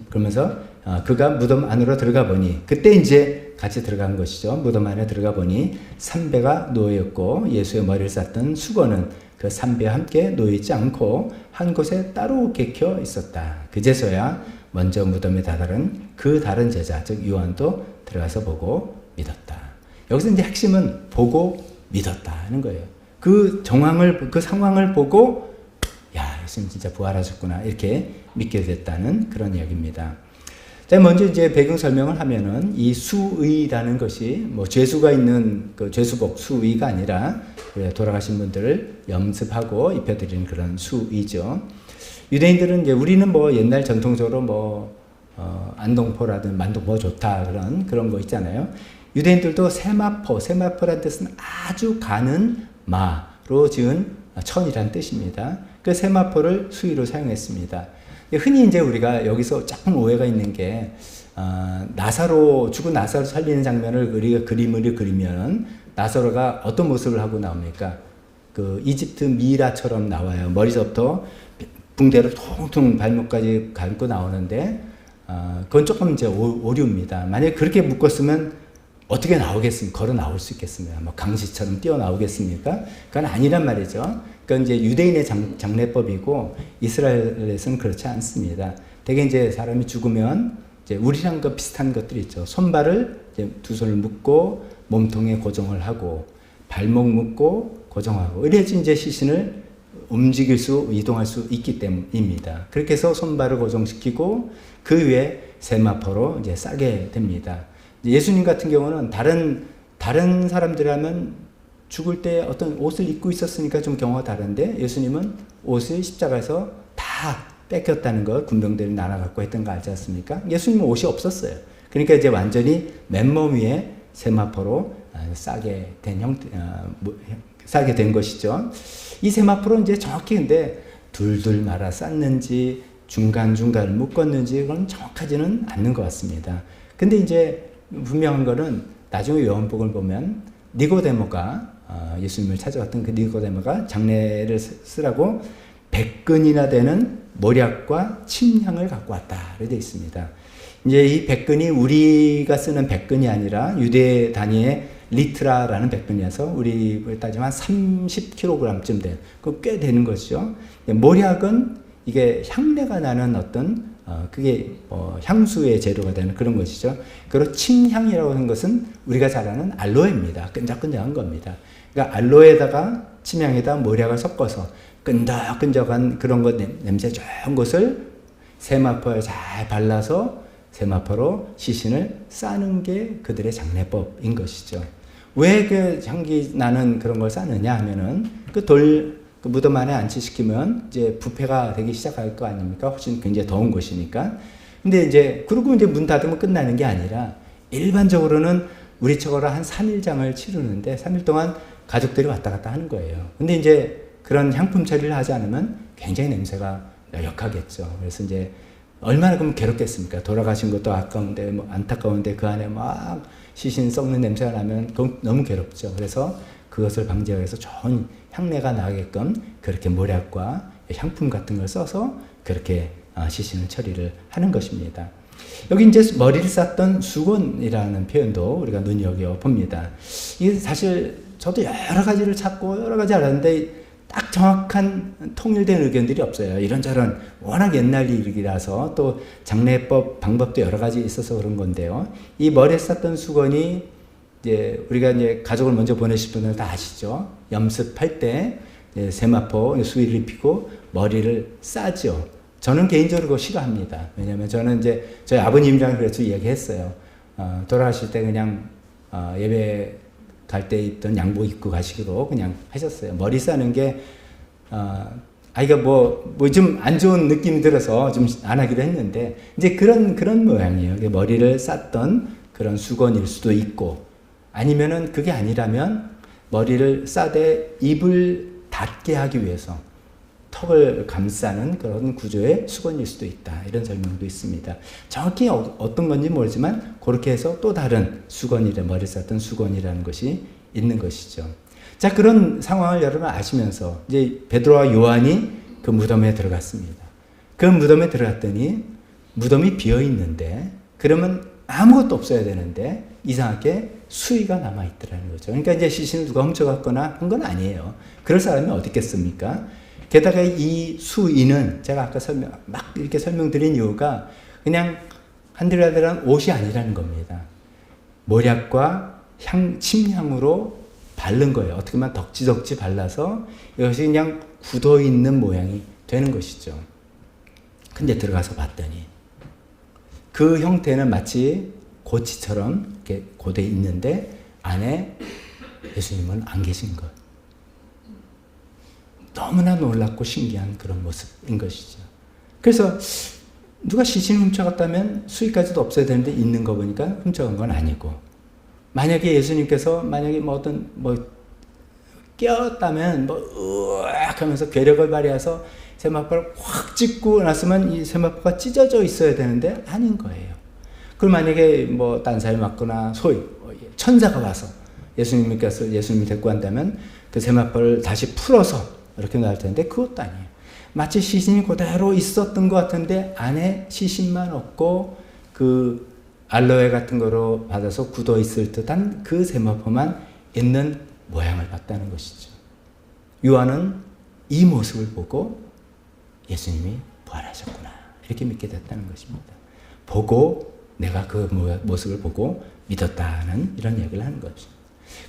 B: 그러면서 그가 무덤 안으로 들어가 보니, 그때 이제 같이 들어간 것이죠. 무덤 안에 들어가 보니 삼배가 놓여있고 예수의 머리를 쌌던 수건은 그 삼배와 함께 놓여있지 않고 한 곳에 따로 객혀 있었다. 그제서야 먼저 무덤에 다다른 그 다른 제자, 즉 요한도 들어가서 보고 믿었다. 여기서 이제 핵심은 보고 믿었다 하는 거예요. 그 상황을 보고 야, 예수님 진짜 부활하셨구나 이렇게 믿게 됐다는 그런 이야기입니다. 자, 먼저 이제 배경 설명을 하면은 이 수의라는 것이 뭐 죄수가 있는 그 죄수복 수의가 아니라 돌아가신 분들을 염습하고 입혀드리는 그런 수의죠. 유대인들은 이제 우리는 뭐 옛날 전통적으로 안동포라든 만동포 좋다 그런 거 있잖아요. 유대인들도 세마포라는 뜻은 아주 가는 마로 지은 천이란 뜻입니다. 그 세마포를 수의로 사용했습니다. 흔히 이제 우리가 여기서 조금 오해가 있는 게, 죽은 나사로 살리는 장면을 우리가 그림을 그리면 나사로가 어떤 모습을 하고 나옵니까? 그 이집트 미라처럼 나와요. 머리서부터 붕대로 통통 발목까지 감고 나오는데, 그건 조금 이제 오류입니다. 만약에 그렇게 묶었으면 어떻게 나오겠습니까? 걸어 나올 수 있겠습니까? 뭐 강시처럼 뛰어 나오겠습니까? 그건 아니란 말이죠. 그건 이제 유대인의 장례법이고 이스라엘에서는 그렇지 않습니다. 대개 이제 사람이 죽으면 이제 우리랑 그 비슷한 것들이 있죠. 손발을 이제 두 손을 묶고 몸통에 고정을 하고 발목 묶고 고정하고 이래야지 이제 시신을 움직일 수 이동할 수 있기 때문입니다. 그렇게 해서 손발을 고정시키고 그 위에 세마포로 이제 싸게 됩니다. 예수님 같은 경우는 다른 사람들이라면 죽을 때 어떤 옷을 입고 있었으니까 좀 경우가 다른데 예수님은 옷을 십자가에서 다 뺏겼다는 걸 군병들이 나눠 갖고 했던 거 알지 않습니까? 예수님은 옷이 없었어요. 그러니까 이제 완전히 맨몸 위에 세마포로 싸게 된 것이죠. 이 세마포로 이제 정확히 근데 둘둘 말아 쌌는지 중간중간을 묶었는지 그건 정확하지는 않는 것 같습니다. 근데 이제 분명한 거는 나중에 요한복음을 보면 니고데모가 예수님을 찾아왔던 그 니고데모가 장례를 쓰라고 100근이나 되는 모략과 침향을 갖고 왔다. 이렇게 되어 있습니다. 이제 이 100근이 우리가 쓰는 100근이 아니라 유대 단위의 리트라라는 100근이어서 우리로 따지면 30kg쯤 돼요. 그 꽤 되는 것이죠. 모략은 이게 향내가 나는 어떤 그게 향수의 재료가 되는 그런 것이죠. 그리고 침향이라고 하는 것은 우리가 잘 아는 알로에입니다. 끈적끈적한 겁니다. 그러니까 알로에다가 침향에다 모략을 섞어서 끈적끈적한 그런 것 냄새 좋은 것을 세마포에 잘 발라서 세마포로 시신을 싸는 게 그들의 장례법인 것이죠. 왜 그 향기 나는 그런 걸 싸느냐 하면은 그 무덤 안에 안치시키면 이제 부패가 되기 시작할 거 아닙니까? 훨씬 굉장히 더운 곳이니까. 근데 이제 그러고 이제 문 닫으면 끝나는 게 아니라 일반적으로는 우리처럼 한 3일장을 치르는데 3일 동안 가족들이 왔다 갔다 하는 거예요. 근데 이제 그런 향품 처리를 하지 않으면 굉장히 냄새가 역하겠죠. 그래서 이제 얼마나 그럼 괴롭겠습니까? 돌아가신 것도 아까운데 뭐 안타까운데 그 안에 막 시신 썩는 냄새가 나면 그건 너무 괴롭죠. 그래서 그것을 방지하기 위해서 좋은 향내가 나게끔 그렇게 모략과 향품 같은 걸 써서 그렇게 시신을 처리를 하는 것입니다. 여기 이제 머리를 쌌던 수건이라는 표현도 우리가 눈여겨 봅니다. 이게 사실 저도 여러 가지를 찾고 여러 가지 알았는데 딱 정확한 통일된 의견들이 없어요. 이런저런 워낙 옛날 일이라서 또 장례법 방법도 여러 가지 있어서 그런 건데요. 이 머리에 쌌던 수건이 이제 우리가 이제 가족을 먼저 보내실 분들 다 아시죠. 염습할 때 세마포 수의를 입히고 머리를 싸죠. 저는 개인적으로 그거 싫어합니다. 왜냐하면 저는 이제 저희 아버님이랑 그래서 얘기했어요. 돌아가실 때 그냥 예배 갈 때 입던 양복 입고 가시기로 그냥 하셨어요. 머리 싸는 게 아이가 뭐 좀 안 좋은 느낌이 들어서 좀 안 하기로 했는데 이제 그런 모양이에요. 머리를 쌌던 그런 수건일 수도 있고 아니면은 그게 아니라면 머리를 싸되 입을 닫게 하기 위해서 턱을 감싸는 그런 구조의 수건일 수도 있다. 이런 설명도 있습니다. 정확히 어떤 건지 모르지만 그렇게 해서 또 다른 머리 쌌던 수건이라는 것이 있는 것이죠. 자, 그런 상황을 여러분 아시면서 이제 베드로와 요한이 그 무덤에 들어갔습니다. 그 무덤에 들어갔더니 무덤이 비어 있는데 그러면 아무것도 없어야 되는데 이상하게 수의가 남아 있더라는 거죠. 그러니까 이제 시신을 누가 훔쳐갔거나 한 건 아니에요. 그럴 사람이 어디 있겠습니까? 게다가 이 수의는 제가 아까 막 이렇게 설명드린 이유가 그냥 한들한들한 옷이 아니라는 겁니다. 모략과 침향으로 바른 거예요. 어떻게 보면 덕지덕지 발라서 이것이 그냥 굳어 있는 모양이 되는 것이죠. 근데 들어가서 봤더니 그 형태는 마치 고치처럼 이렇게 고대 있는데 안에 예수님은 안 계신 것. 너무나 놀랍고 신기한 그런 모습인 것이죠. 그래서 누가 시신을 훔쳐갔다면 수위까지도 없어야 되는데 있는 거 보니까 훔쳐간 건 아니고 만약에 예수님께서 깨었다면 으악 하면서 괴력을 발휘해서 세마포를 확 찢고 났으면 이 세마포가 찢어져 있어야 되는데 아닌 거예요. 그럼 만약에 딴 사람이 맞거나 소위 천사가 와서 예수님을 데리고 간다면 그 세마포를 다시 풀어서 이렇게 나올 텐데 그것도 아니에요. 마치 시신이 그대로 있었던 것 같은데 안에 시신만 없고 그 알로에 같은 거로 받아서 굳어 있을 듯한 그 세마포만 있는 모양을 봤다는 것이죠. 요한은 이 모습을 보고 예수님이 부활하셨구나 이렇게 믿게 됐다는 것입니다. 보고 내가 그 모습을 보고 믿었다는 이런 얘기를 하는 거죠.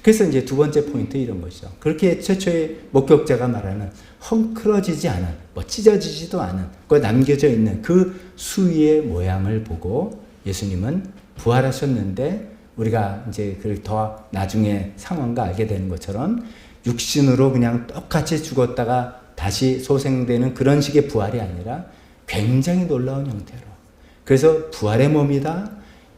B: 그래서 이제 두 번째 포인트 이런 것이죠. 그렇게 최초의 목격자가 말하는 헝클어지지 않은, 찢어지지도 않은, 남겨져 있는 그 수위의 모양을 보고 예수님은 부활하셨는데 우리가 이제 더 나중에 상황과 알게 되는 것처럼 육신으로 그냥 똑같이 죽었다가 다시 소생되는 그런 식의 부활이 아니라 굉장히 놀라운 형태로. 그래서 부활의 몸이다,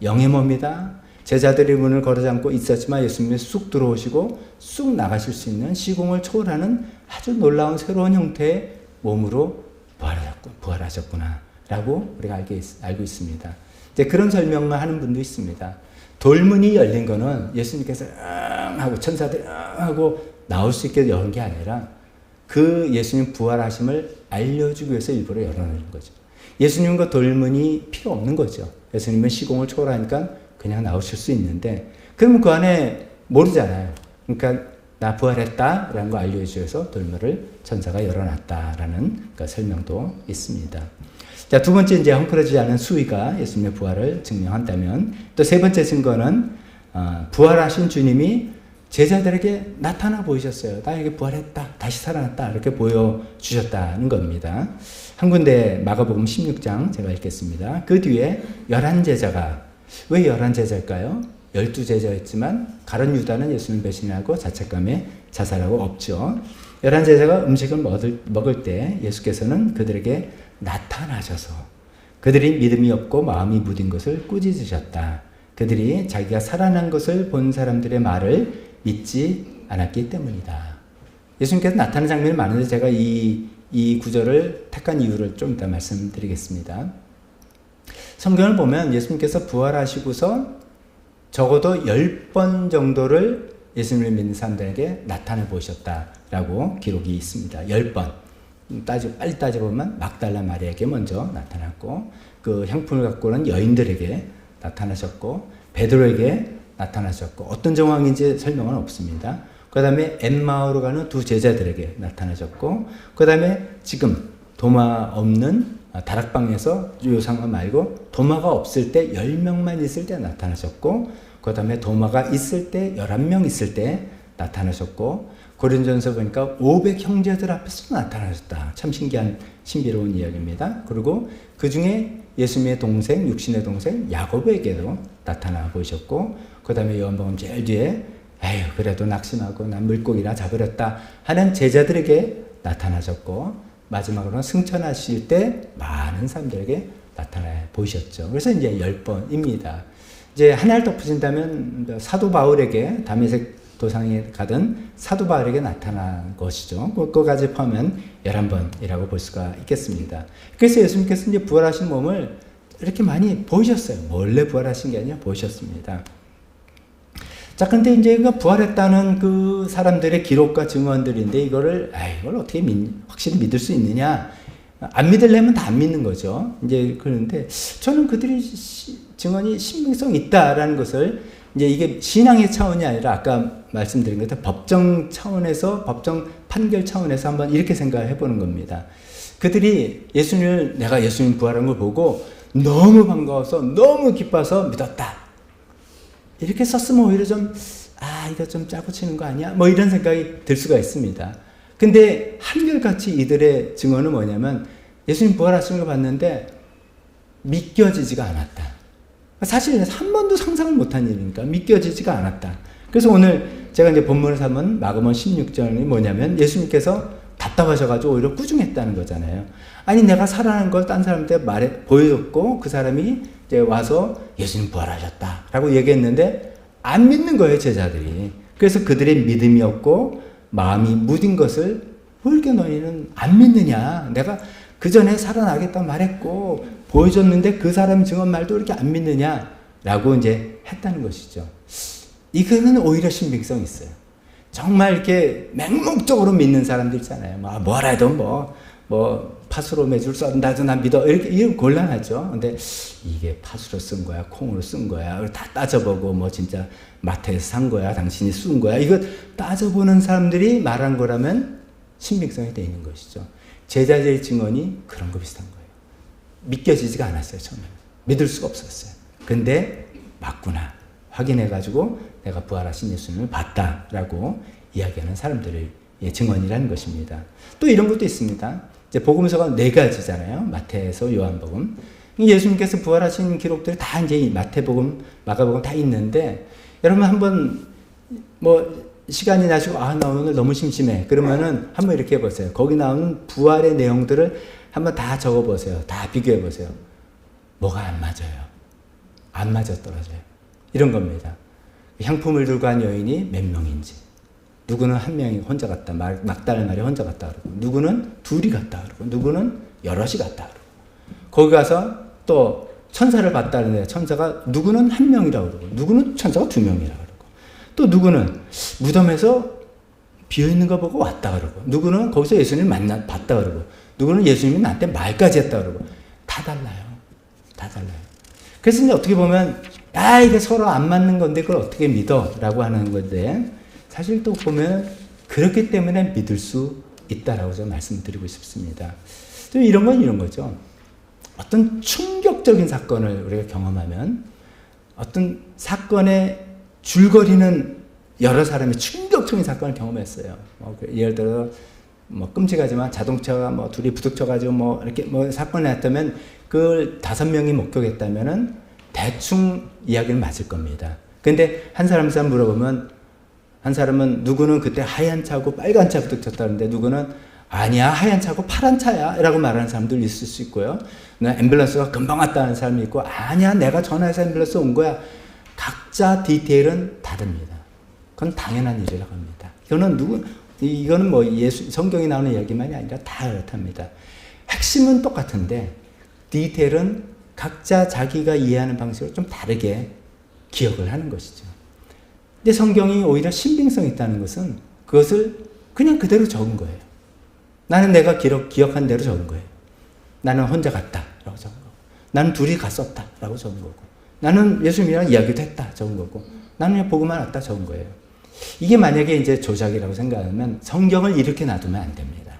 B: 영의 몸이다. 제자들이 문을 걸어 잠고 있었지만 예수님이 쑥 들어오시고 쑥 나가실 수 있는 시공을 초월하는 아주 놀라운 새로운 형태의 몸으로 부활하셨구나 라고 우리가 알고 있습니다. 이제 그런 설명만 하는 분도 있습니다. 돌문이 열린 거는 예수님께서 하고 천사들이 하고 나올 수 있게 여는 게 아니라 그 예수님 부활하심을 알려주기 위해서 일부러 열어놓는 거죠. 예수님과 돌문이 필요 없는 거죠. 예수님은 시공을 초월하니까 그냥 나오실 수 있는데, 그러면 그 안에 모르잖아요. 그러니까 나 부활했다라는 거 알려주기 위해서 돌문을 천사가 열어놨다라는 설명도 있습니다. 자, 두 번째 이제 헝클어지지 않은 수위가 예수님의 부활을 증명한다면, 또 세 번째 증거는 부활하신 주님이 제자들에게 나타나 보이셨어요. 나에게 부활했다, 다시 살아났다 이렇게 보여주셨다는 겁니다. 한 군데 마가복음 16장 제가 읽겠습니다. 그 뒤에 11제자가, 왜 11제자일까요? 12제자였지만 가룟 유다는 예수님 배신하고 자책감에 자살하고 없죠. 11제자가 음식을 먹을 때 예수께서는 그들에게 나타나셔서 그들이 믿음이 없고 마음이 무딘 것을 꾸짖으셨다. 그들이 자기가 살아난 것을 본 사람들의 말을 믿지 않았기 때문이다. 예수님께서 나타나는 장면이 많은데 제가 이 구절을 택한 이유를 좀 이따 말씀드리겠습니다. 성경을 보면 예수님께서 부활하시고서 적어도 10번 정도를 예수님을 믿는 사람들에게 나타나 보셨다라고 기록이 있습니다. 10번. 빨리 따져보면 막달라 마리아에게 먼저 나타났고, 그 향품을 갖고 오는 여인들에게 나타나셨고, 베드로에게 나타나셨고, 어떤 정황인지 설명은 없습니다. 그 다음에 엠마오로 가는 두 제자들에게 나타나셨고, 그 다음에 지금 도마 없는 다락방에서 요 상황 말고 도마가 없을 때 10명만 있을 때 나타나셨고, 그 다음에 도마가 있을 때 11명 있을 때 나타나셨고, 고린전서 보니까 500 형제들 앞에서 나타나셨다. 참 신비로운 이야기입니다. 그리고 그 중에 예수님의 동생, 육신의 동생 야고보에게도 나타나 보이셨고, 그 다음에 요한복음 제일 뒤에 에휴 그래도 낙심하고 난 물고기나 잡으렸다 하는 제자들에게 나타나셨고, 마지막으로는 승천하실 때 많은 사람들에게 나타나 보이셨죠. 그래서 이제 10번입니다. 이제 하나를 덧붙인다면 사도 바울에게 다메섹 도상에 가던 사도 바울에게 나타난 것이죠. 그거까지 포함하면 11번이라고 볼 수가 있겠습니다. 그래서 예수님께서 이제 부활하신 몸을 이렇게 많이 보이셨어요. 몰래 부활하신 게 아니라 보이셨습니다. 자, 근데 이제 부활했다는 그 사람들의 기록과 증언들인데 이걸 어떻게 확실히 믿을 수 있느냐? 안 믿으려면 다 안 믿는 거죠. 이제 그런데 저는 그들의 증언이 신빙성이 있다라는 것을, 이제 이게 신앙의 차원이 아니라 아까 말씀드린 것처럼 법정 차원에서, 법정 판결 차원에서 한번 이렇게 생각해 보는 겁니다. 그들이 내가 예수님 부활한 걸 보고 너무 반가워서, 너무 기뻐서 믿었다. 이렇게 썼으면 오히려 이거 좀 짜고 치는 거 아니야? 이런 생각이 들 수가 있습니다. 근데 한결같이 이들의 증언은 뭐냐면 예수님 부활하시는 걸 봤는데 믿겨지지가 않았다. 사실 한 번도 상상을 못한 일이니까 믿겨지지가 않았다. 그래서 오늘 제가 이제 본문을 삼은 마가복음 16장이 뭐냐면 예수님께서 답답하셔가지고 오히려 꾸중했다는 거잖아요. 아니 내가 살아난 걸 딴 사람한테 보여줬고 그 사람이 이제 와서 예수님 부활하셨다라고 얘기했는데 안 믿는 거예요, 제자들이. 그래서 그들의 믿음이 없고 마음이 무딘 것을 왜 이렇게 너희는 안 믿느냐? 내가 그 전에 살아나겠다고 말했고 보여줬는데 그 사람 증언 말도 이렇게 안 믿느냐라고 이제 했다는 것이죠. 이거는 오히려 신빙성이 있어요. 정말 이렇게 맹목적으로 믿는 사람들 있잖아요. 뭐라도 팥으로 매주를 썬다도 난 믿어. 이렇게 곤란하죠. 근데 이게 팥으로 쓴 거야, 콩으로 쓴 거야. 다 따져보고 진짜 마트에서 산 거야, 당신이 쓴 거야. 이거 따져보는 사람들이 말한 거라면 신빙성이 돼 있는 것이죠. 제자들의 증언이 그런 거 비슷한 거예요. 믿겨지지가 않았어요, 처음에. 믿을 수가 없었어요. 근데 맞구나. 확인해가지고 내가 부활하신 예수님을 봤다라고 이야기하는 사람들의 증언이라는 것입니다. 또 이런 것도 있습니다. 이제 복음서가 4가지잖아요. 마태에서 요한복음. 예수님께서 부활하신 기록들이 다 이제 마태복음, 마가복음 다 있는데 여러분 한번 뭐 시간이 나시고 나 오늘 너무 심심해. 그러면은 한번 이렇게 해보세요. 거기 나오는 부활의 내용들을 한번 다 적어보세요. 다 비교해보세요. 뭐가 안 맞아요. 안 맞아 떨어져요. 이런 겁니다. 향품을 들고 간 여인이 몇 명인지. 누구는 한 명이 혼자 갔다. 막달라 마리아 혼자 갔다 그러고. 누구는 둘이 갔다 그러고. 누구는 여럿이 갔다 그러고. 거기 가서 또 천사를 봤다는데 천사가 누구는 한 명이라고 그러고. 누구는 천사가 2명이라고 그러고. 또 누구는 무덤에서 비어있는 거 보고 왔다 그러고. 누구는 거기서 예수님을 봤다 그러고. 누구는 예수님이 나한테 말까지 했다 그러고. 다 달라요. 다 달라요. 그래서 이제 어떻게 보면 이게 서로 안 맞는 건데 그걸 어떻게 믿어? 라고 하는 건데 사실 또 보면 그렇기 때문에 믿을 수 있다라고 좀 말씀드리고 싶습니다. 또 이런 건 이런 거죠. 어떤 충격적인 사건을 우리가 경험하면 어떤 사건에 줄거리는 여러 사람이 충격적인 사건을 경험했어요. 예를 들어 끔찍하지만 자동차가 둘이 부딪혀가지고 이렇게 사건이 났다면 그걸 5명이 목격했다면은 대충 이야기는 맞을 겁니다. 근데 한 사람 물어보면 한 사람은 누구는 그때 하얀 차고 빨간 차 부딪혔다는데 누구는 아니야 하얀 차고 파란 차야 라고 말하는 사람들 있을 수 있고요. 앰뷸런스가 금방 왔다는 사람이 있고 아니야 내가 전화해서 앰뷸런스 온 거야. 각자 디테일은 다릅니다. 그건 당연한 일이라고 합니다. 이거는 성경에 나오는 이야기만이 아니라 다 그렇답니다. 핵심은 똑같은데 디테일은 각자 자기가 이해하는 방식으로 좀 다르게 기억을 하는 것이죠. 근데 성경이 오히려 신빙성이 있다는 것은 그것을 그냥 그대로 적은 거예요. 나는 내가 기억한 대로 적은 거예요. 나는 혼자 갔다라고 적은 거고, 나는 둘이 갔었다라고 적은 거고, 나는 예수님이랑 이야기도 했다 적은 거고, 나는 그냥 보고만 왔다 적은 거예요. 이게 만약에 이제 조작이라고 생각하면 성경을 이렇게 놔두면 안 됩니다.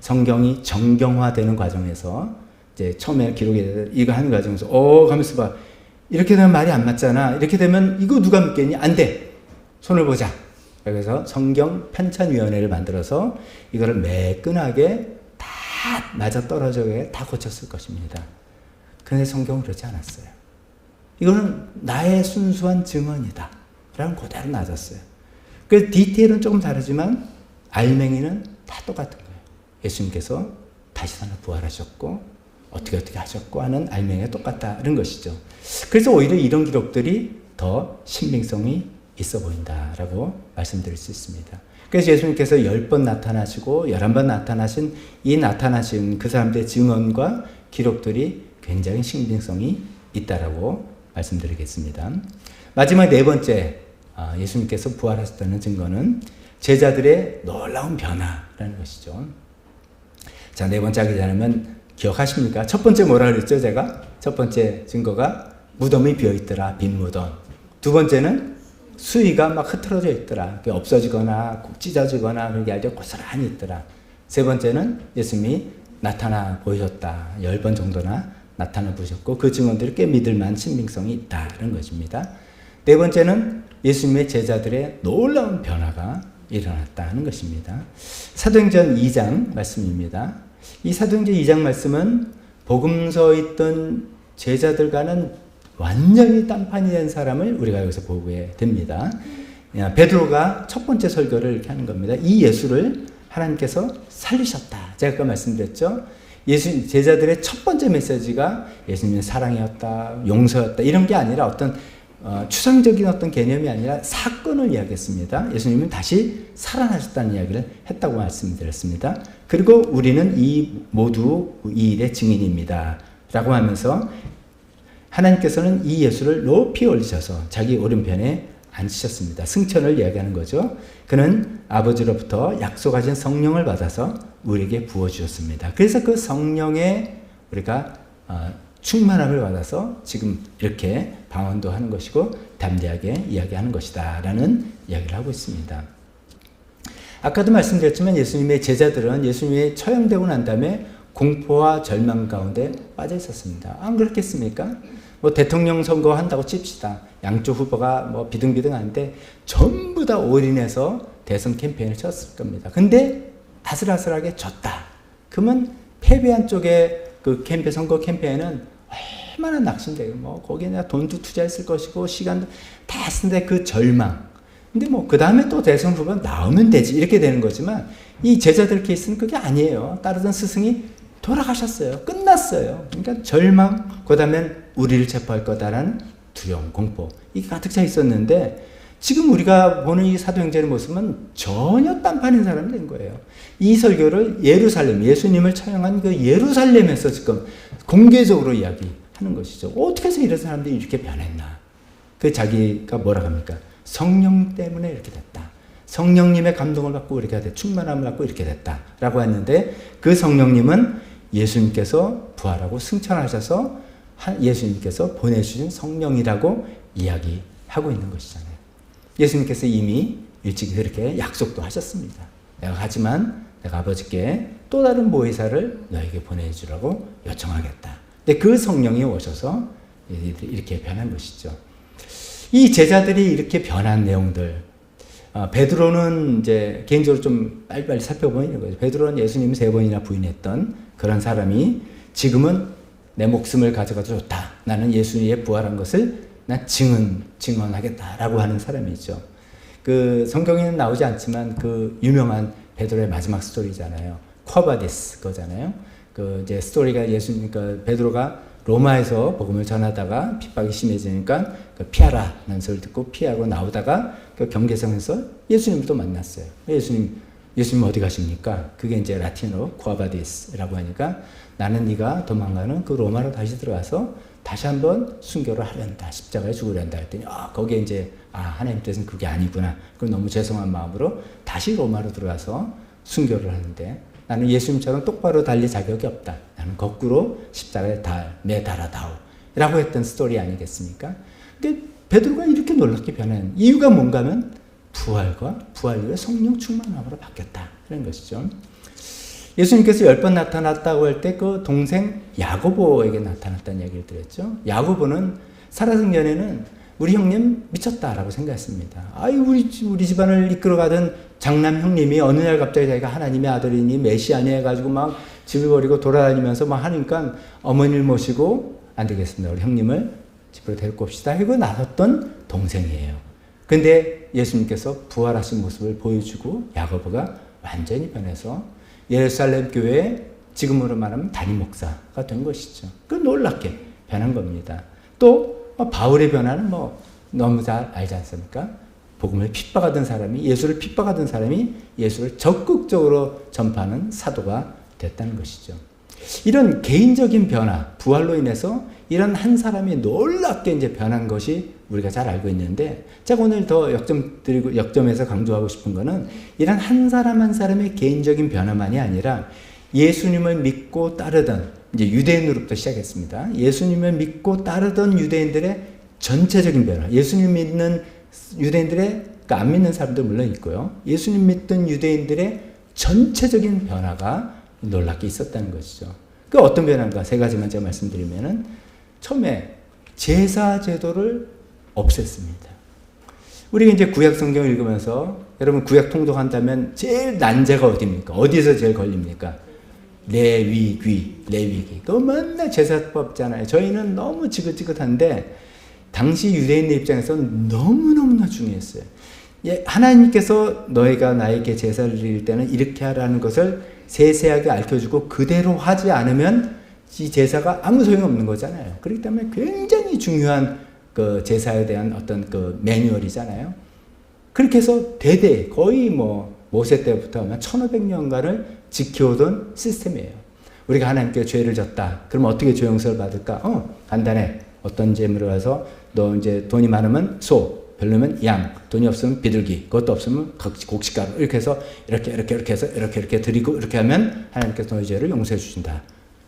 B: 성경이 정경화되는 과정에서 이제 처음에 기록이 이거 하는 과정에서 가면서 봐. 이렇게 되면 말이 안 맞잖아. 이렇게 되면 이거 누가 믿겠니? 안 돼. 손을 보자. 그래서 성경 편찬위원회를 만들어서 이거를 매끈하게 다 맞아떨어져게 다 고쳤을 것입니다. 그런데 성경은 그렇지 않았어요. 이거는 나의 순수한 증언이다 라는 그대로 놔뒀어요. 그 디테일은 조금 다르지만 알맹이는 다 똑같은 거예요. 예수님께서 다시 살아 부활하셨고 어떻게 하셨고 하는 알맹이가 똑같다는 것이죠. 그래서 오히려 이런 기록들이 더 신빙성이 있어 보인다라고 말씀드릴 수 있습니다. 그래서 예수님께서 10번 나타나시고 11번 나타나신 이 나타나신 그 사람들의 증언과 기록들이 굉장히 신빙성이 있다라고 말씀드리겠습니다. 마지막 4번째 예수님께서 부활하셨다는 증거는 제자들의 놀라운 변화라는 것이죠. 자, 4번째 하기 전에는 기억하십니까? 첫 번째 뭐라 그랬죠, 제가? 첫 번째 증거가 무덤이 비어있더라, 빈 무덤. 2번째는 수위가 막 흐트러져 있더라. 없어지거나 찢어지거나 그게 아주 고스란히 있더라. 3번째는 예수님이 나타나 보이셨다. 10번 정도나 나타나 보셨고 그 증언들이 꽤 믿을만한 신빙성이 있다는 것입니다. 4번째는 예수님의 제자들의 놀라운 변화가 일어났다는 것입니다. 사도행전 2장 말씀입니다. 이 사도행전 2장 말씀은 복음서에 있던 제자들과는 완전히 딴판이 된 사람을 우리가 여기서 보게 됩니다. 베드로가 첫 번째 설교를 이렇게 하는 겁니다. 이 예수를 하나님께서 살리셨다. 제가 아까 말씀드렸죠. 제자들의 첫 번째 메시지가 예수님의 사랑이었다, 용서였다 이런 게 아니라 어떤 추상적인 어떤 개념이 아니라 사건을 이야기했습니다. 예수님은 다시 살아나셨다는 이야기를 했다고 말씀드렸습니다. 그리고 우리는 모두 이 일의 증인입니다. 라고 하면서 하나님께서는 이 예수를 높이 올리셔서 자기 오른편에 앉으셨습니다. 승천을 이야기하는 거죠. 그는 아버지로부터 약속하신 성령을 받아서 우리에게 부어주셨습니다. 그래서 그 성령에 우리가 충만함을 받아서 지금 이렇게 방언도 하는 것이고 담대하게 이야기하는 것이다 라는 이야기를 하고 있습니다. 아까도 말씀드렸지만 예수님의 제자들은 예수님이 처형되고 난 다음에 공포와 절망 가운데 빠져 있었습니다. 안 그렇겠습니까? 뭐 대통령 선거 한다고 칩시다. 양쪽 후보가 뭐 비등비등한데 전부 다 올인해서 대선 캠페인을 쳤을 겁니다. 근데 아슬아슬하게 졌다. 그러면 패배한 쪽의 그 선거 캠페인은 얼마나 낙심돼요. 뭐 거기에 내가 돈도 투자했을 것이고 시간도 다 쓰는데 그 절망. 근데 뭐 그 다음에 또 대선 후보 나오면 되지 이렇게 되는 거지만 이 제자들 케이스는 그게 아니에요. 따르던 스승이 돌아가셨어요. 끝났어요. 그러니까 절망, 그 다음엔 우리를 체포할 거다라는 두려움, 공포 이게 가득 차 있었는데 지금 우리가 보는 이 사도행전의 모습은 전혀 딴판인 사람이 된 거예요. 이 설교를 예루살렘, 예수님을 처형한 그 예루살렘에서 지금 공개적으로 이야기하는 것이죠. 어떻게 해서 이런 사람들이 이렇게 변했나? 그 자기가 뭐라 합니까? 성령 때문에 이렇게 됐다. 성령님의 감동을 받고 이렇게 됐다. 충만함을 받고 이렇게 됐다. 라고 했는데 그 성령님은 예수님께서 부활하고 승천하셔서 예수님께서 보내주신 성령이라고 이야기하고 있는 것이잖아요. 예수님께서 이미 일찍 그렇게 약속도 하셨습니다. 내가 가지만 내가 아버지께 또 다른 보혜사를 너에게 보내주라고 요청하겠다. 근데 그 성령이 오셔서 이렇게 변한 것이죠. 이 제자들이 이렇게 변한 내용들, 베드로는 이제 개인적으로 좀 빨리빨리 살펴보는 거죠. 베드로는 예수님이 3번이나 부인했던 그런 사람이 지금은 내 목숨을 가져가도 좋다. 나는 예수님의 부활한 것을 난 증언하겠다라고 하는 사람이죠. 그 성경에는 나오지 않지만 그 유명한 베드로의 마지막 스토리잖아요. 쿼바디스 거잖아요. 그 이제 스토리가 그러니까 베드로가 로마에서 복음을 전하다가 핍박이 심해지니까 그 피하라는 소리를 듣고 피하고 나오다가 그 경계선에서 예수님을 또 만났어요. 예수님 어디 가십니까? 그게 이제 라틴어로 쿼바디스라고 하니까 나는 네가 도망가는 그 로마로 다시 들어가서 다시 한번 순교를 하련다. 십자가에 죽으련다 했더니 거기에 이제 하나님 뜻은 그게 아니구나. 그럼 너무 죄송한 마음으로 다시 로마로 들어가서 순교를 하는데 나는 예수님처럼 똑바로 달릴 자격이 없다. 나는 거꾸로 십자가에 매달아다오. 라고 했던 스토리 아니겠습니까? 근데 베드로가 이렇게 놀랍게 변한 이유가 뭔가 하면 부활과 부활 이후에 성령 충만함으로 바뀌었다. 그런 것이죠. 예수님께서 10번 나타났다고 할 때 그 동생 야고보에게 나타났다는 얘기를 드렸죠. 야고보는 살아생전에는 우리 형님 미쳤다라고 생각했습니다. 우리 집안을 이끌어가던 장남 형님이 어느 날 갑자기 자기가 하나님의 아들이니 메시아니 해가지고 막 집을 버리고 돌아다니면서 막 하니까 어머니를 모시고 안 되겠습니다. 우리 형님을 집으로 데리고 옵시다. 하고 나섰던 동생이에요. 근데 예수님께서 부활하신 모습을 보여주고 야고보가 완전히 변해서 예루살렘 교회에 지금으로 말하면 담임 목사가 된 것이죠. 그 놀랍게 변한 겁니다. 또 바울의 변화는 너무 잘 알지 않습니까? 복음을 핍박하던 사람이 예수를 핍박하던 사람이 예수를 적극적으로 전파하는 사도가 됐다는 것이죠. 이런 개인적인 변화, 부활로 인해서 이런 한 사람이 놀랍게 이제 변한 것이 우리가 잘 알고 있는데, 제가 오늘 더 역점해서 강조하고 싶은 거는 이런 한 사람 한 사람의 개인적인 변화만이 아니라 예수님을 믿고 따르던 이제 유대인으로부터 시작했습니다. 예수님을 믿고 따르던 유대인들의 전체적인 변화, 예수님 믿는 유대인들의 그러니까 안 믿는 사람도 물론 있고요. 예수님 믿던 유대인들의 전체적인 변화가 놀랍게 있었다는 것이죠. 그 어떤 변화인가 3가지만 제가 말씀드리면은 처음에 제사 제도를 없앴습니다. 우리가 이제 구약 성경을 읽으면서 여러분 구약 통독한다면 제일 난제가 어디입니까? 어디에서 제일 걸립니까? 레위기. 그거 맨날 제사법잖아요. 저희는 너무 지긋지긋한데 당시 유대인의 입장에서는 너무너무나 중요했어요. 하나님께서 너희가 나에게 제사를 드릴 때는 이렇게 하라는 것을 세세하게 알려주고 그대로 하지 않으면 이 제사가 아무 소용없는 거잖아요. 그렇기 때문에 굉장히 중요한 그 제사에 대한 어떤 그 매뉴얼이잖아요. 그렇게 해서 대대 거의 모세 때부터 아마 1500년간을 지켜오던 시스템이에요. 우리가 하나님께 죄를 졌다. 그러면 어떻게 죄 용서를 받을까? 간단해. 어떤 제물을 와서 너 이제 돈이 많으면 소, 별로면 양, 돈이 없으면 비둘기, 그것도 없으면 곡식가루 이렇게 해서 이렇게 해서 이렇게 드리고 이렇게 하면 하나님께서 너희 죄를 용서해 주신다.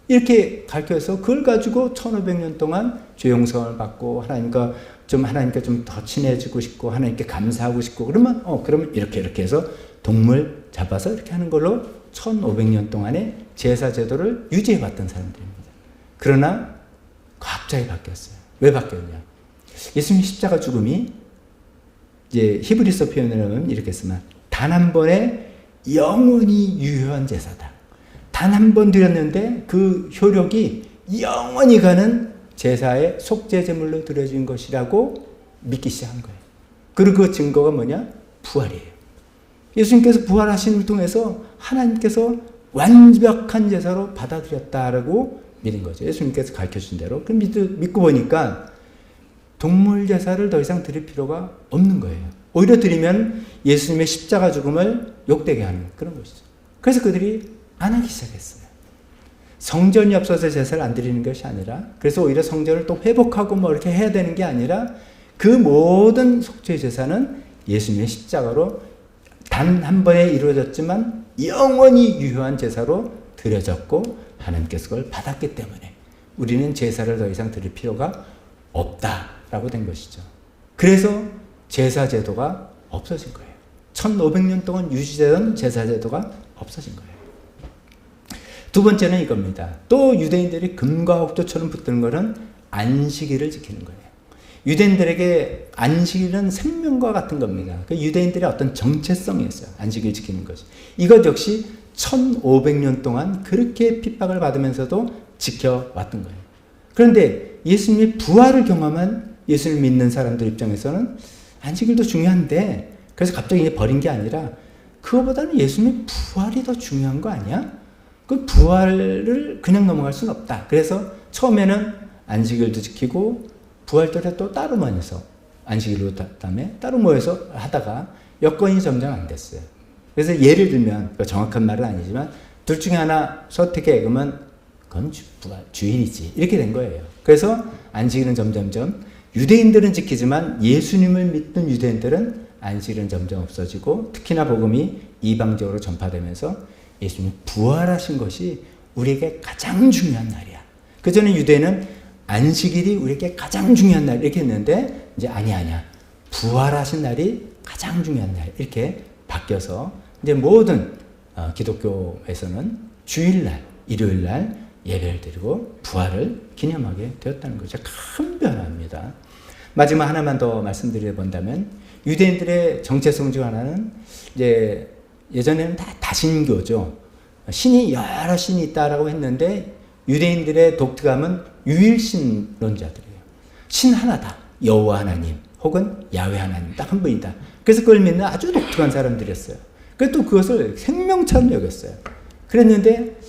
B: 이렇게 가르쳐서 그걸 가지고 1500년 동안 죄 용서를 받고 하나님께 좀 더 친해지고 싶고 하나님께 감사하고 싶고 그러면 이렇게 해서 동물 잡아서 이렇게 하는 걸로 1500년 동안의 제사 제도를 유지해 왔던 사람들입니다. 그러나 갑자기 바뀌었어요. 왜 바뀌었냐? 예수님 십자가 죽음이 이제 히브리서 표현으로는 이렇게 쓰면 단 한 번의 영원히 유효한 제사다. 단 한 번 드렸는데 그 효력이 영원히 가는 제사의 속죄 제물로 드려진 것이라고 믿기 시작한 거예요. 그리고 그 증거가 뭐냐? 부활이에요. 예수님께서 부활하심을 통해서 하나님께서 완벽한 제사로 받아들였다라고 믿은 거죠. 예수님께서 가르쳐준 대로. 그럼 믿고 보니까 동물 제사를 더 이상 드릴 필요가 없는 거예요. 오히려 드리면 예수님의 십자가 죽음을 욕되게 하는 그런 것이죠. 그래서 그들이 안 하기 시작했어요. 성전이 없어서 제사를 안 드리는 것이 아니라, 그래서 오히려 성전을 또 회복하고 뭐 이렇게 해야 되는 게 아니라, 그 모든 속죄 제사는 예수님의 십자가로 단 한 번에 이루어졌지만 영원히 유효한 제사로 드려졌고 하나님께서 그걸 받았기 때문에 우리는 제사를 더 이상 드릴 필요가 없다라고 된 것이죠. 그래서 제사 제도가 없어진 거예요. 1500년 동안 유지되던 제사 제도가 없어진 거예요. 두 번째는 이겁니다. 또 유대인들이 금과 옥조처럼 붙드는 것은 안식일을 지키는 거예요. 유대인들에게 안식일은 생명과 같은 겁니다. 그 유대인들의 어떤 정체성이었어요. 안식일 지키는 것이. 이것 역시 1500년 동안 그렇게 핍박을 받으면서도 지켜왔던 거예요. 그런데 예수님이 부활을 경험한 예수를 믿는 사람들 입장에서는 안식일도 중요한데, 그래서 갑자기 이제 버린 게 아니라 그거보다는 예수님의 부활이 더 중요한 거 아니야? 그 부활을 그냥 넘어갈 수는 없다. 그래서 처음에는 안식일도 지키고 부활절에 또 따로 모여서 안식일로 다음에 따로 모여서 하다가 여건이 점점 안 됐어요. 그래서 예를 들면, 정확한 말은 아니지만 둘 중에 하나 선택해 그러면 그건 주일이지 이렇게 된 거예요. 그래서 안식일은 점점점 유대인들은 지키지만 예수님을 믿는 유대인들은 안식일은 점점 없어지고, 특히나 복음이 이방적으로 전파되면서 예수님이 부활하신 것이 우리에게 가장 중요한 날이야. 그 전에 유대는 안식일이 우리에게 가장 중요한 날 이렇게 했는데, 이제 아니야. 부활하신 날이 가장 중요한 날 이렇게 바뀌어서 이제 모든 기독교에서는 주일날, 일요일날 예배를 드리고 부활을 기념하게 되었다는 거죠. 큰 변화입니다. 마지막 하나만 더 말씀드려 본다면, 유대인들의 정체성 중 하나는 이제 예전에는 다 다신교죠. 신이 여러 신이 있다라고 했는데 유대인들의 독특함은 유일신론자들이에요. 신 하나다. 여호와 하나님 혹은 야훼 하나님 딱 한 분이다. 그래서 그걸 믿는 아주 독특한 사람들이었어요. 그래서 또 그것을 생명처럼 여겼어요. 그랬는데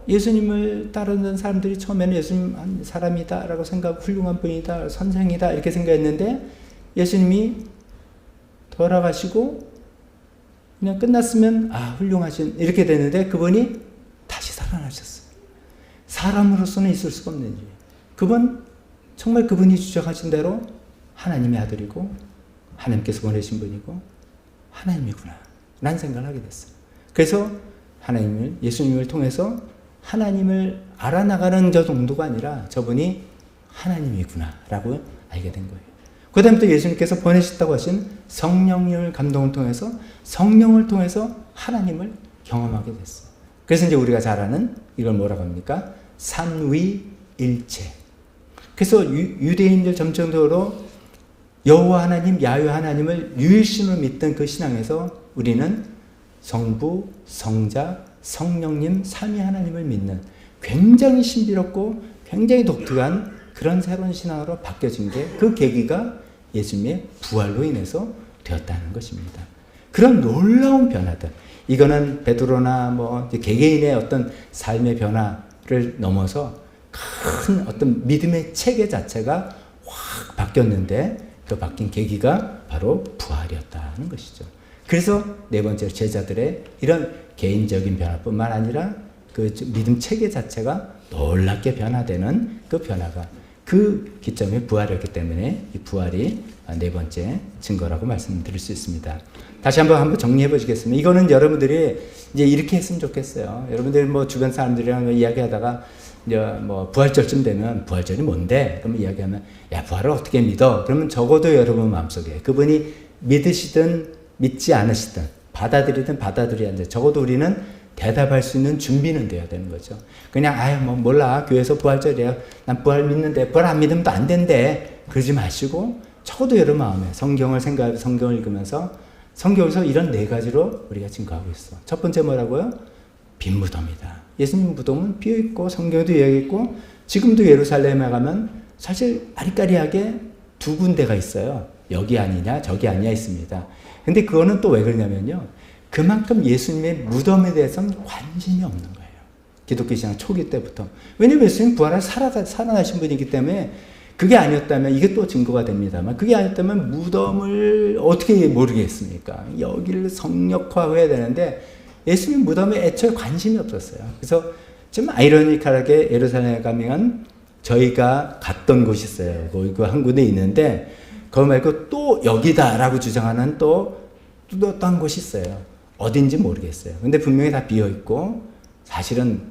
B: 예수님을 따르는 사람들이 처음에는 예수님 한 사람이다라고 생각하고 훌륭한 분이다, 선생이다 이렇게 생각했는데, 예수님이 돌아가시고 그냥 끝났으면 훌륭하신 이렇게 되는데 그분이 다시 살아나셨어요. 사람으로서는 있을 수가 없는 일. 그분 정말 그분이 주장하신 대로 하나님의 아들이고 하나님께서 보내신 분이고 하나님이구나 라는 생각을 하게 됐어요. 그래서 예수님을 통해서 하나님을 알아나가는 저 정도가 아니라 저분이 하나님이구나 라고 알게 된 거예요. 그 다음에 또 예수님께서 보내셨다고 하신 성령님을 감동을 통해서 하나님을 경험하게 됐어요. 그래서 이제 우리가 잘 아는 이걸 뭐라고 합니까? 삼위일체. 그래서 유대인들 전통적으로 여호와 하나님, 야훼 하나님을 유일신으로 믿던 그 신앙에서 우리는 성부, 성자, 성령님, 삼위 하나님을 믿는 굉장히 신비롭고 굉장히 독특한 그런 새로운 신앙으로 바뀌어진 게, 그 계기가 예수님의 부활로 인해서 되었다는 것입니다. 그런 놀라운 변화들, 이거는 베드로나 개개인의 어떤 삶의 변화를 넘어서 큰 어떤 믿음의 체계 자체가 확 바뀌었는데, 그 바뀐 계기가 바로 부활이었다는 것이죠. 그래서 네 번째로 제자들의 이런 개인적인 변화뿐만 아니라 그 믿음 체계 자체가 놀랍게 변화되는 그 변화가 그 기점이 부활이었기 때문에 이 부활이 네 번째 증거라고 말씀드릴 수 있습니다. 다시 한번 정리해 보시겠습니다. 이거는 여러분들이 이제 이렇게 했으면 좋겠어요. 여러분들 주변 사람들이랑 이야기하다가 이제 부활절쯤 되면 부활절이 뭔데? 그러면 이야기하면 야, 부활을 어떻게 믿어? 그러면 적어도 여러분 마음속에 그분이 믿으시든 믿지 않으시든 받아들이든 받아들여야 하는데, 적어도 우리는 대답할 수 있는 준비는 돼야 되는 거죠. 그냥 아유 뭐 몰라 교회에서 부활절이야 난 부활 믿는데 부활 안 믿으면 또 안 된대 그러지 마시고 적어도 여러 마음에 성경을 생각하고 성경을 읽으면서 성경에서 이런 4가지로 우리가 증거하고 있어. 첫 번째 뭐라고요? 빈 무덤이다. 예수님 무덤은 비어있고 성경에도 이야기했고 지금도 예루살렘에 가면 사실 아리까리하게 2군데가 있어요. 여기 아니냐 저기 아니냐 있습니다. 근데 그거는 또 왜 그러냐면요. 그만큼 예수님의 무덤에 대해서는 관심이 없는 거예요. 기독교 신앙 초기 때부터. 왜냐면 예수님 부활을 살아나신 분이기 때문에 그게 아니었다면 이게 또 증거가 됩니다만 그게 아니었다면 무덤을 어떻게 모르겠습니까? 여기를 성역화해야 되는데 예수님 무덤에 애초에 관심이 없었어요. 그래서 좀 아이러니컬하게 예루살렘에 가면 저희가 갔던 곳이 있어요. 그 한 군데 있는데 그거 말고 또 여기다라고 주장하는 또 딴 곳이 있어요. 어딘지 모르겠어요. 근데 분명히 다 비어있고 사실은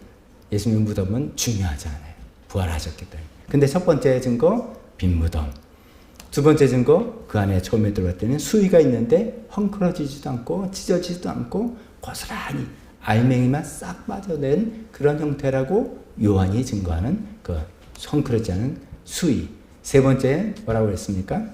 B: 예수님 무덤은 중요하지 않아요. 부활하셨기 때문에. 근데 첫 번째 증거 빈 무덤. 두 번째 증거 그 안에 처음에 들어갔더니 수위가 있는데 헝클어지지도 않고 찢어지지도 않고 고스란히 알맹이만 싹 빠져낸 그런 형태라고 요한이 증거하는 그 헝클어지지 않은 수위. 세 번째 뭐라고 했습니까?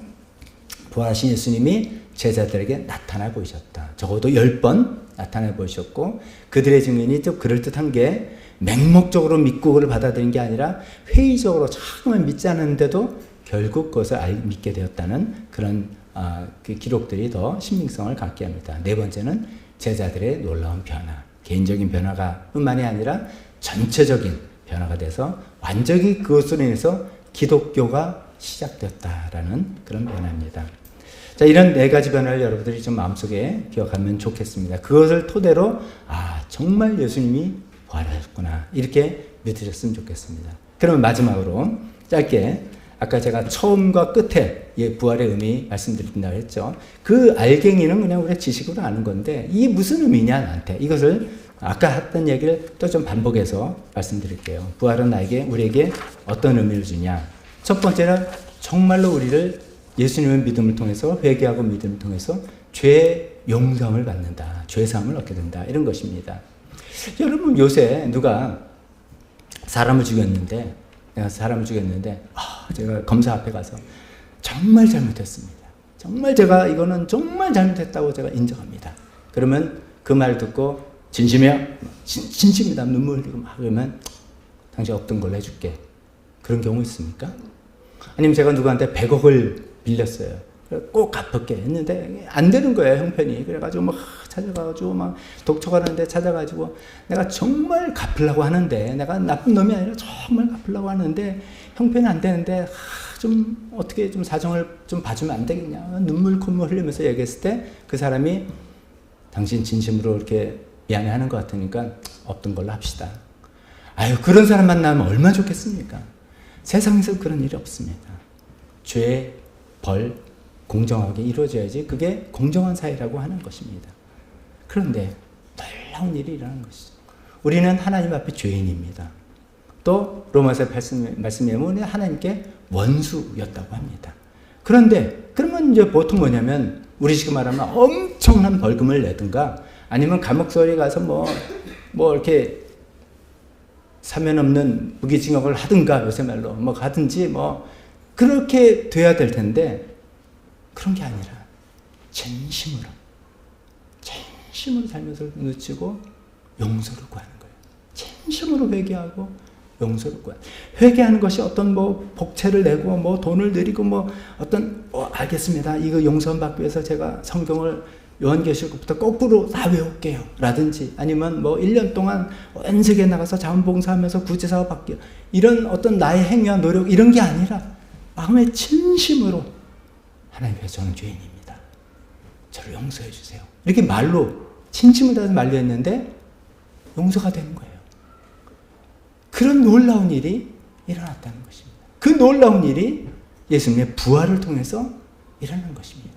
B: 부활하신 예수님이 제자들에게 나타나 보이셨다. 적어도 10번 나타나 보이셨고 그들의 증인이 좀 그럴듯한 게 맹목적으로 믿고 그걸 받아들인 게 아니라 회의적으로 처음엔 믿지 않았는데도 결국 그것을 믿게 되었다는 그런 그 기록들이 더 신빙성을 갖게 합니다. 네 번째는 제자들의 놀라운 변화. 개인적인 변화가 뿐만이 아니라 전체적인 변화가 돼서 완전히 그것으로 인해서 기독교가 시작되었다라는 그런 변화입니다. 자, 이런 4가지 변화를 여러분들이 좀 마음속에 기억하면 좋겠습니다. 그것을 토대로 정말 예수님이 부활하셨구나 이렇게 믿으셨으면 좋겠습니다. 그러면 마지막으로 짧게 아까 제가 처음과 끝에 부활의 의미 말씀드린다고 했죠. 그 알갱이는 그냥 우리가 지식으로 아는 건데 이게 무슨 의미냐 나한테 이것을 아까 했던 얘기를 또 좀 반복해서 말씀드릴게요. 부활은 우리에게 어떤 의미를 주냐. 첫 번째는 정말로 우리를 예수님의 믿음을 통해서 회개하고 믿음을 통해서 죄 용서함을 받는다. 죄 사함을 얻게 된다. 이런 것입니다. 여러분 요새 누가 사람을 죽였는데 내가 사람을 죽였는데 제가 검사 앞에 가서 정말 잘못했습니다. 정말 제가 이거는 정말 잘못했다고 제가 인정합니다. 그러면 그 말 듣고 진심이야? 진심이다. 눈물 흘리고 막 그러면 당신 없던 걸로 해줄게. 그런 경우 있습니까? 아니면 제가 누구한테 100억을 빌렸어요. 꼭 갚을게 했는데 안 되는 거예요, 형편이. 그래가지고 막 찾아가가지고 막 독촉하는데 찾아가지고 내가 정말 갚으려고 하는데 내가 나쁜 놈이 아니라 정말 갚으려고 하는데 형편이 안 되는데 좀 어떻게 좀 사정을 좀 봐주면 안 되겠냐. 눈물 콧물 흘리면서 얘기했을 때 그 사람이 당신 진심으로 이렇게 미안해하는 것 같으니까 없던 걸로 합시다. 아유, 그런 사람 만나면 얼마나 좋겠습니까? 세상에서 그런 일이 없습니다. 죄, 벌, 공정하게 이루어져야지 그게 공정한 사회라고 하는 것입니다. 그런데 놀라운 일이 일어나는 것이죠. 우리는 하나님 앞에 죄인입니다. 또 로마서 말씀에 보면 하나님께 원수였다고 합니다. 그런데 그러면 이제 보통 뭐냐면 우리 지금 말하면 엄청난 벌금을 내든가 아니면 감옥소리 가서 뭐 이렇게 사면 없는 무기징역을 하든가 요새 말로 뭐 하든지 뭐 그렇게 돼야 될 텐데 그런 게 아니라 진심으로 살면서 누치고 용서를 구하는 거예요. 진심으로 회개하고 용서를 구하는. 회개하는 것이 어떤 복채를 내고 돈을 드리고 어떤 알겠습니다. 이거 용서 받기 위해서 제가 성경을 요한계시록부터 거꾸로 다 외울게요. 라든지 아니면 1년 동안 온 세계에 나가서 자원봉사하면서 구제사와 받게요. 이런 어떤 나의 행위와 노력 이런 게 아니라 마음의 진심으로 하나님 저는 죄인입니다. 저를 용서해 주세요. 이렇게 말로 진심을 다해서 말로 했는데 용서가 되는 거예요. 그런 놀라운 일이 일어났다는 것입니다. 그 놀라운 일이 예수님의 부활을 통해서 일어난 것입니다.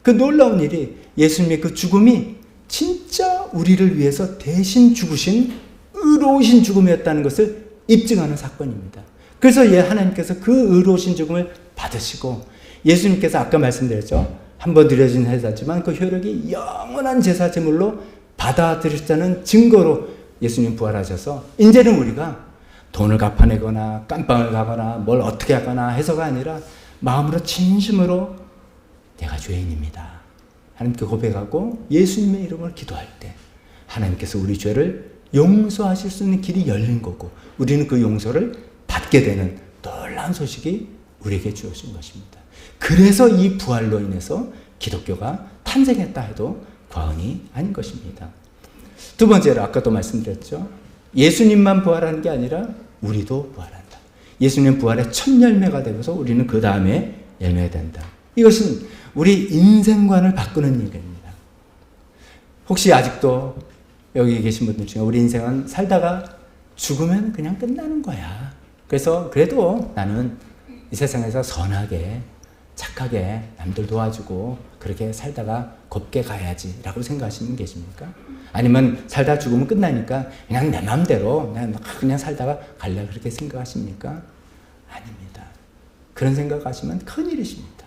B: 그 놀라운 일이 예수님의 그 죽음이 진짜 우리를 위해서 대신 죽으신 의로우신 죽음이었다는 것을 입증하는 사건입니다. 그래서 하나님께서 그 의로우신 죽음을 받으시고 예수님께서 아까 말씀드렸죠. 한 번 드려진 제사지만 그 효력이 영원한 제사 제물로 받아들였다는 증거로 예수님 부활하셔서 이제는 우리가 돈을 갚아내거나 깜빵을 가거나 뭘 어떻게 하거나 해서가 아니라 마음으로 진심으로 내가 죄인입니다. 하나님께 고백하고 예수님의 이름을 기도할 때 하나님께서 우리 죄를 용서하실 수 있는 길이 열린 거고 우리는 그 용서를 받게 되는 놀라운 소식이 우리에게 주어진 것입니다. 그래서 이 부활로 인해서 기독교가 탄생했다 해도 과언이 아닌 것입니다. 두 번째로 아까도 말씀드렸죠. 예수님만 부활하는 게 아니라 우리도 부활한다. 예수님 부활의 첫 열매가 되면서 우리는 그 다음에 열매가 된다. 이것은 우리 인생관을 바꾸는 일입니다. 혹시 아직도 여기 계신 분들 중에 우리 인생은 살다가 죽으면 그냥 끝나는 거야. 그래서 그래도 나는 이 세상에서 선하게 착하게 남들 도와주고 그렇게 살다가 곱게 가야지 라고 생각하시는 분 계십니까? 아니면 살다 죽으면 끝나니까 그냥 내 마음대로 그냥 살다가 갈래 그렇게 생각하십니까? 아닙니다. 그런 생각하시면 큰일이십니다.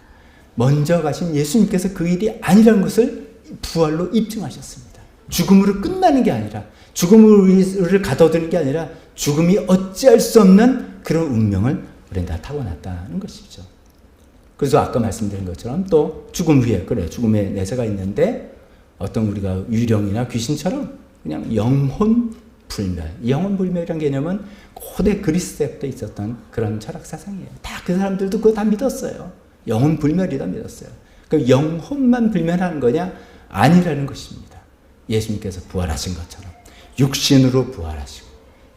B: 먼저 가신 예수님께서 그 일이 아니라는 것을 부활로 입증하셨습니다. 죽음으로 끝나는 게 아니라 죽음을 가둬두는 게 아니라 죽음이 어찌할 수 없는 그런 운명을 우리는 다 타고났다는 것이죠. 그래서 아까 말씀드린 것처럼 또 죽음 후에 그래 죽음의 내세가 있는데 어떤 우리가 유령이나 귀신처럼 그냥 영혼 불멸. 영혼 불멸이라는 개념은 고대 그리스 때부터 있었던 그런 철학 사상이에요. 다 그 사람들도 그거 다 믿었어요. 영혼 불멸이다 믿었어요. 그럼 영혼만 불멸하는 거냐? 아니라는 것입니다. 예수님께서 부활하신 것처럼 육신으로 부활하시고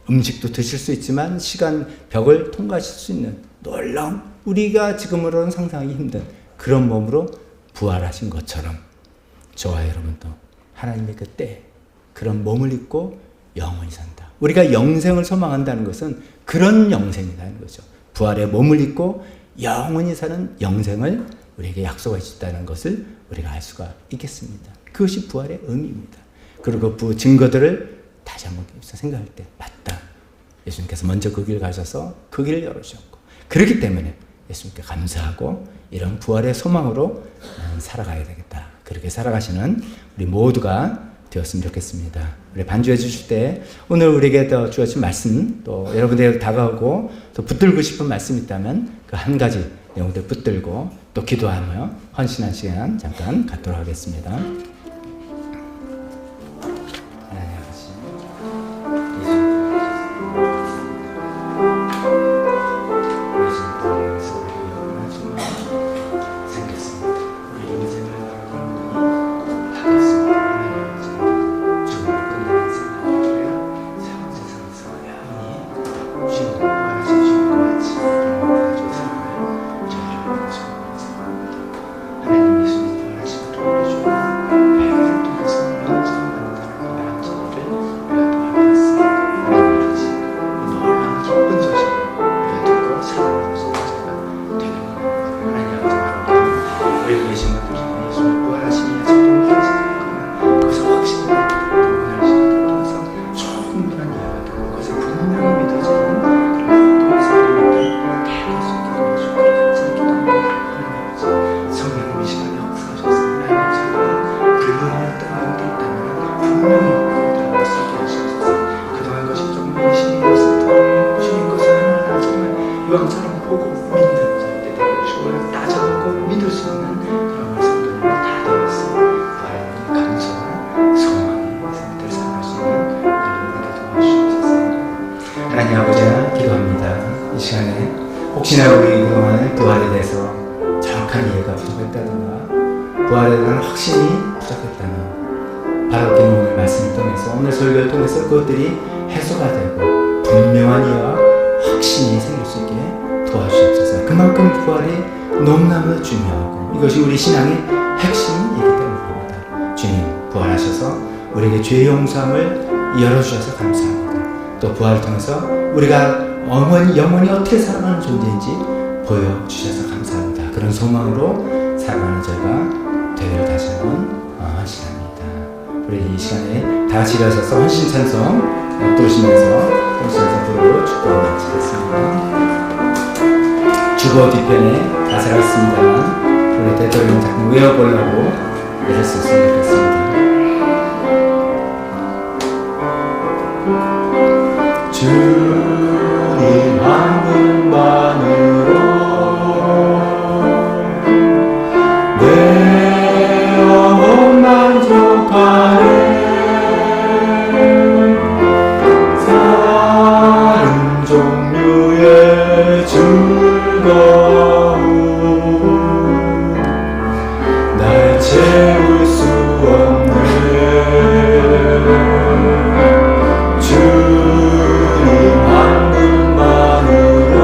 B: 음식도 드실 수 있지만 시간 벽을 통과하실 수 있는 놀라운 우리가 지금으로는 상상하기 힘든 그런 몸으로 부활하신 것처럼 저와 여러분도 하나님의 그때 그런 몸을 입고 영원히 산다. 우리가 영생을 소망한다는 것은 그런 영생이라는 거죠. 부활의 몸을 입고 영원히 사는 영생을 우리에게 약속해 주셨다는 것을 우리가 알 수가 있겠습니다. 그것이 부활의 의미입니다. 그리고 그 증거들을 다시 한번 생각할 때 맞다. 예수님께서 먼저 그 길을 가셔서 그 길을 열어주셨고 그렇기 때문에 예수님께 감사하고 이런 부활의 소망으로 나는 살아가야 되겠다. 그렇게 살아가시는 우리 모두가 되었으면 좋겠습니다. 우리 반주해 주실 때 오늘 우리에게 더 주어진 말씀 또 여러분들에게 다가오고 또 붙들고 싶은 말씀이 있다면 그 한 가지 내용들 붙들고 또 기도하며 헌신한 시간 잠깐 갖도록 하겠습니다. 하나님 아버지 하나님 아버지가 기도합니다. 이 시간에 혹시나 우리 그동안 부활에 대해서 정확한 이해가 부족했다든가 부활에 대한 확신이 부족했다면 바로 오늘 말씀을 통해서 오늘 설교를 통해서 그것들이 해소가 되고 분명한 이해와 확신이 생길 수 있게 도와주옵소서. 그만큼 부활이 너무나도 중요하고 이것이 우리 신앙의 핵심이기 때문입니다. 주님 부활하셔서 우리에게 죄 용서함을 열어주셔서 감사합니다. 또 부활을 통해서 우리가 영원히 어떻게 살아가는 존재인지 보여주셔서 감사합니다. 그런 소망으로 살아가는 저희가 되기를 다시 한번 헌신합니다. 우리 이 시간에 다 같이 일어서서 헌신 찬송 엎드리시면서 헌신 찬송 부르고 축복을 마치겠습니다. 주거 뒤편에 가사가 있습니다. 우리 대통령 잠깐 외워보려고 이럴 수 있으면 좋겠습니다.
C: 주님 한 분만으로 내 영혼 만족하네. 다른 종류의 즐거움 날 채울 수 없네. 주님 한 분만으로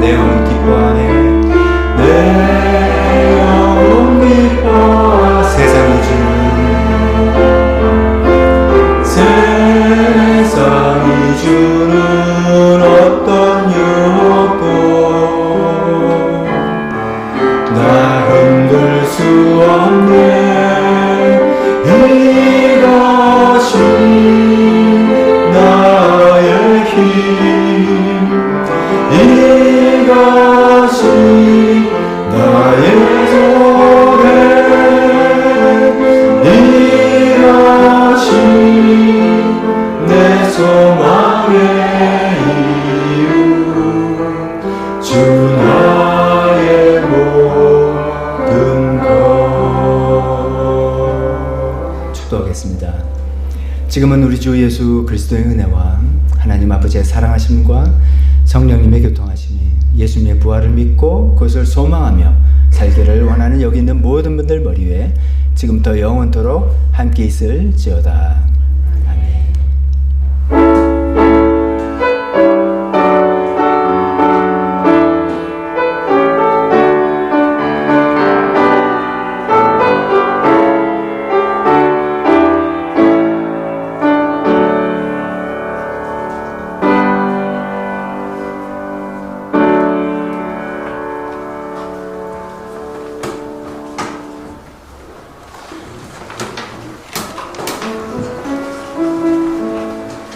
B: 내 영혼 기뻐하네.
C: 내 영혼 기뻐하네.
B: 세상이 주는
C: 세상이 주는 어떤 유혹도 날 흔들 수 없네. 이것이 나의 힘, 이것이 나의 소래, 이것이 내 소망의 이유, 주 나의 모든 것.
B: 축도하겠습니다. 지금은 우리 주 예수 그리스도의 은혜와 하나님 아버지의 사랑하심과 성령님의 교통하심이 예수님의 부활을 믿고 그것을 소망하며 살기를 원하는 여기 있는 모든 분들 머리 위에 지금부터 영원토록 함께 있을지어다.